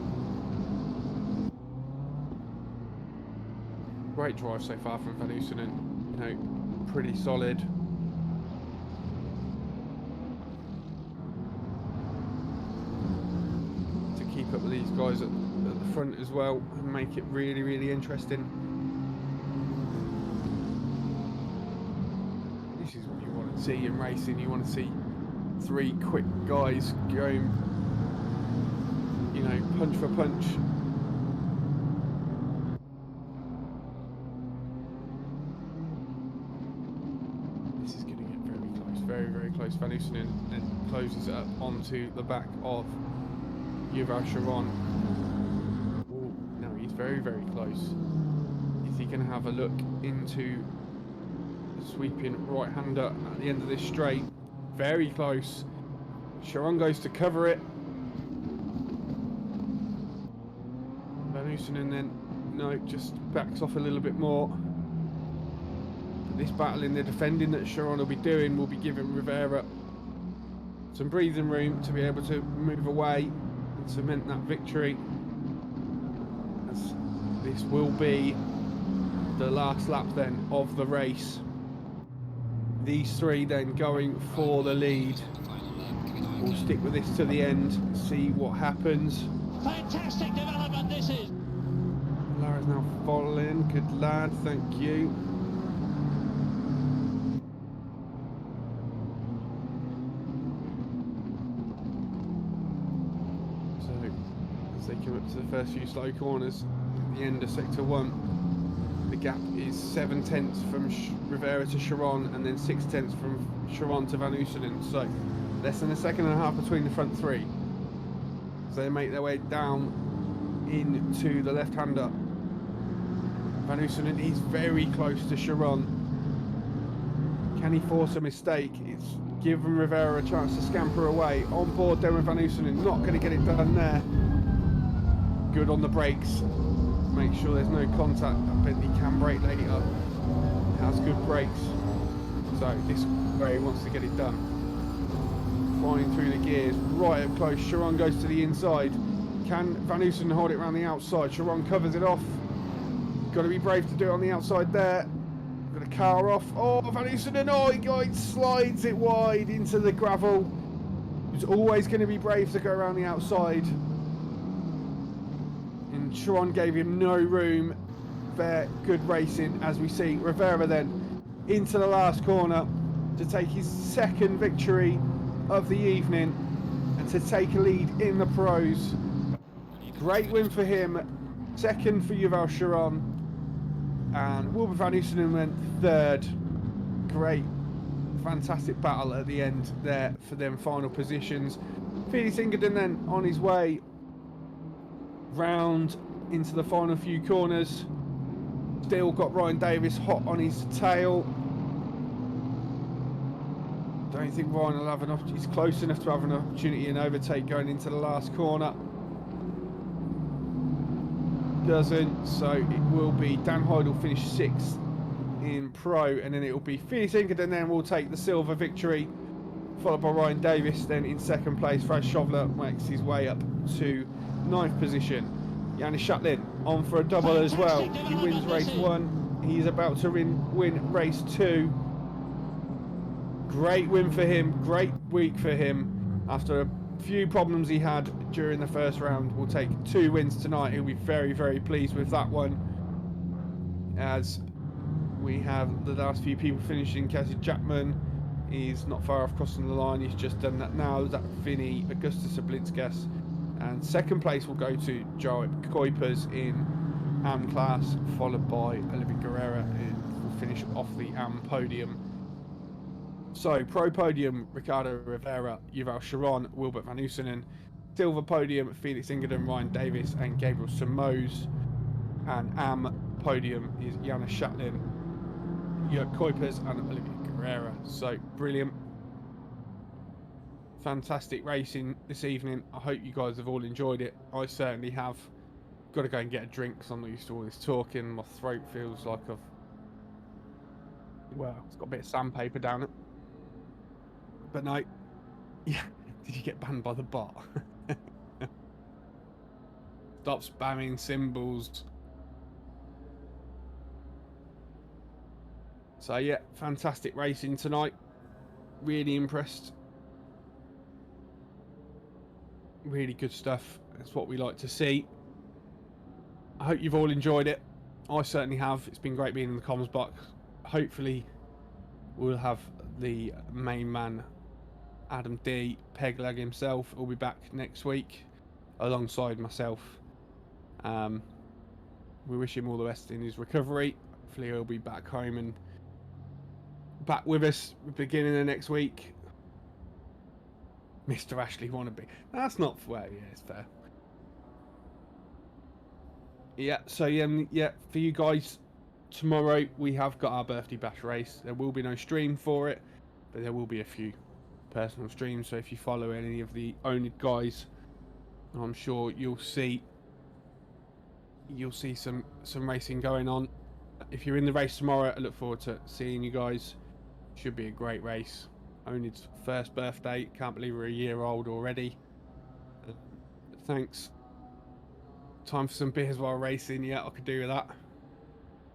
Great drive so far from Van Oosenen, you know, pretty solid. To keep up with these guys at the front as well and make it really, really interesting. This is what you want to see in racing. You want to see 3 quick guys going, you know, punch for punch. Very, very close. Van Oosenen then closes it up onto the back of Yuval Chiron. Oh, no, he's very, very close. Is he going to have a look into the sweeping right-hander at the end of this straight? Very close. Chiron goes to cover it. Van Oosenen then, no, just backs off a little bit more. This battle in the defending that Chiron will be doing will be giving Rivera some breathing room to be able to move away and cement that victory, as this will be the last lap then of the race. These 3 then going for the lead. We'll stick with this to the end, see what happens. Fantastic development this is. Lara's now following. Good lad, thank you. They come up to the first few slow corners at the end of sector 1. The gap is 7 tenths from Rivera to Chiron, and then 6 tenths from Chiron to Van Oosenen. So less than a second and a half between the front 3. So they make their way down into the left-hander. Van Oosenen is very close to Chiron. Can he force a mistake? It's given Rivera a chance to scamper away. On board then with Van Oosenen, not going to get it done there. Good on the brakes. Make sure there's no contact. I bet he can brake later. Has good brakes. So this is where he wants to get it done. Flying through the gears, right up close. Chiron goes to the inside. Can Van Oosenen hold it around the outside? Chiron covers it off. Got to be brave to do it on the outside there. Got a car off. Oh, Van Oosenen, oh, he slides it wide into the gravel. He's always going to be brave to go around the outside. And Chiron gave him no room. There, good racing, as we see. Rivera then into the last corner to take his second victory of the evening and to take a lead in the pros. Great win for him. Second for Yuval Chiron. And Wilbur Van Oosenen went third. Great, fantastic battle at the end there for them final positions. Felix Ingerden then on his way round into the final few corners. Still got Ryan Davis hot on his tail. Don't think Ryan will have an opportunity. He's close enough to have an opportunity and overtake going into the last corner. Doesn't, so it will be Dan Hyde will finish 6th in pro, and then it will be Felix Ingerden then will take the silver victory, followed by Ryan Davis. Then in second place, Fraz Schofler makes his way up to 9th position. Yannis Shatlin on for a double as well. He wins race 1. He's about to win race 2. Great win for him. Great week for him. After a few problems he had during the first round, will take 2 wins tonight. He'll be very, very pleased with that one. As we have the last few people finishing: Cassie Chapman, He's not far off crossing the line. He's just done that now. That's Vinny Augustus Oblinskas. And second place will go to Jarek Kuipers in AM class, followed by Olivier Guerrera, who will finish off the AM podium. So, pro podium, Ricardo Rivera, Yuval Sharon, Wilbert Van Oosenen. Silver podium, Felix Ingerden, Ryan Davis, and Gabriel Samoz. And AM podium is Janis Shatlin, Jörg Kuipers, and Olivier Guerrera. So, brilliant. Fantastic racing this evening. I hope you guys have all enjoyed it. I certainly have. Got to go and get a drink because I'm not used to all this talking. My throat feels like well, it's got a bit of sandpaper down it. But no. Yeah. Did you get banned by the bot? Stop spamming symbols. So yeah, fantastic racing tonight. Really impressed. Really good stuff. That's what we like to see. I hope you've all enjoyed it. I certainly have. It's been great being in the comms box. Hopefully we'll have the main man, Adam D, Pegleg himself, will be back next week alongside myself. We wish him all the best in his recovery. Hopefully he'll be back home and back with us beginning of next week. Mr. Ashley Wannabe. That's not well, yeah, it's fair. Yeah, so yeah, for you guys, tomorrow we have got our birthday bash race. There will be no stream for it, but there will be a few personal streams. So if you follow any of the oNiD guys, I'm sure you'll see some racing going on. If you're in the race tomorrow, I look forward to seeing you guys. Should be a great race. oNiD's first birthday. Can't believe we're a year old already. Thanks. Time for some beers while racing. Yeah, I could do with that.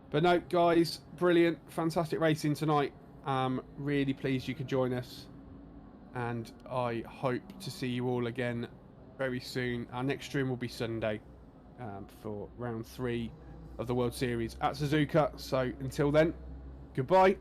But no, guys, brilliant. Fantastic racing tonight. Really pleased you could join us. And I hope to see you all again very soon. Our next stream will be Sunday for round 3 of the World Series at Suzuka. So until then, goodbye.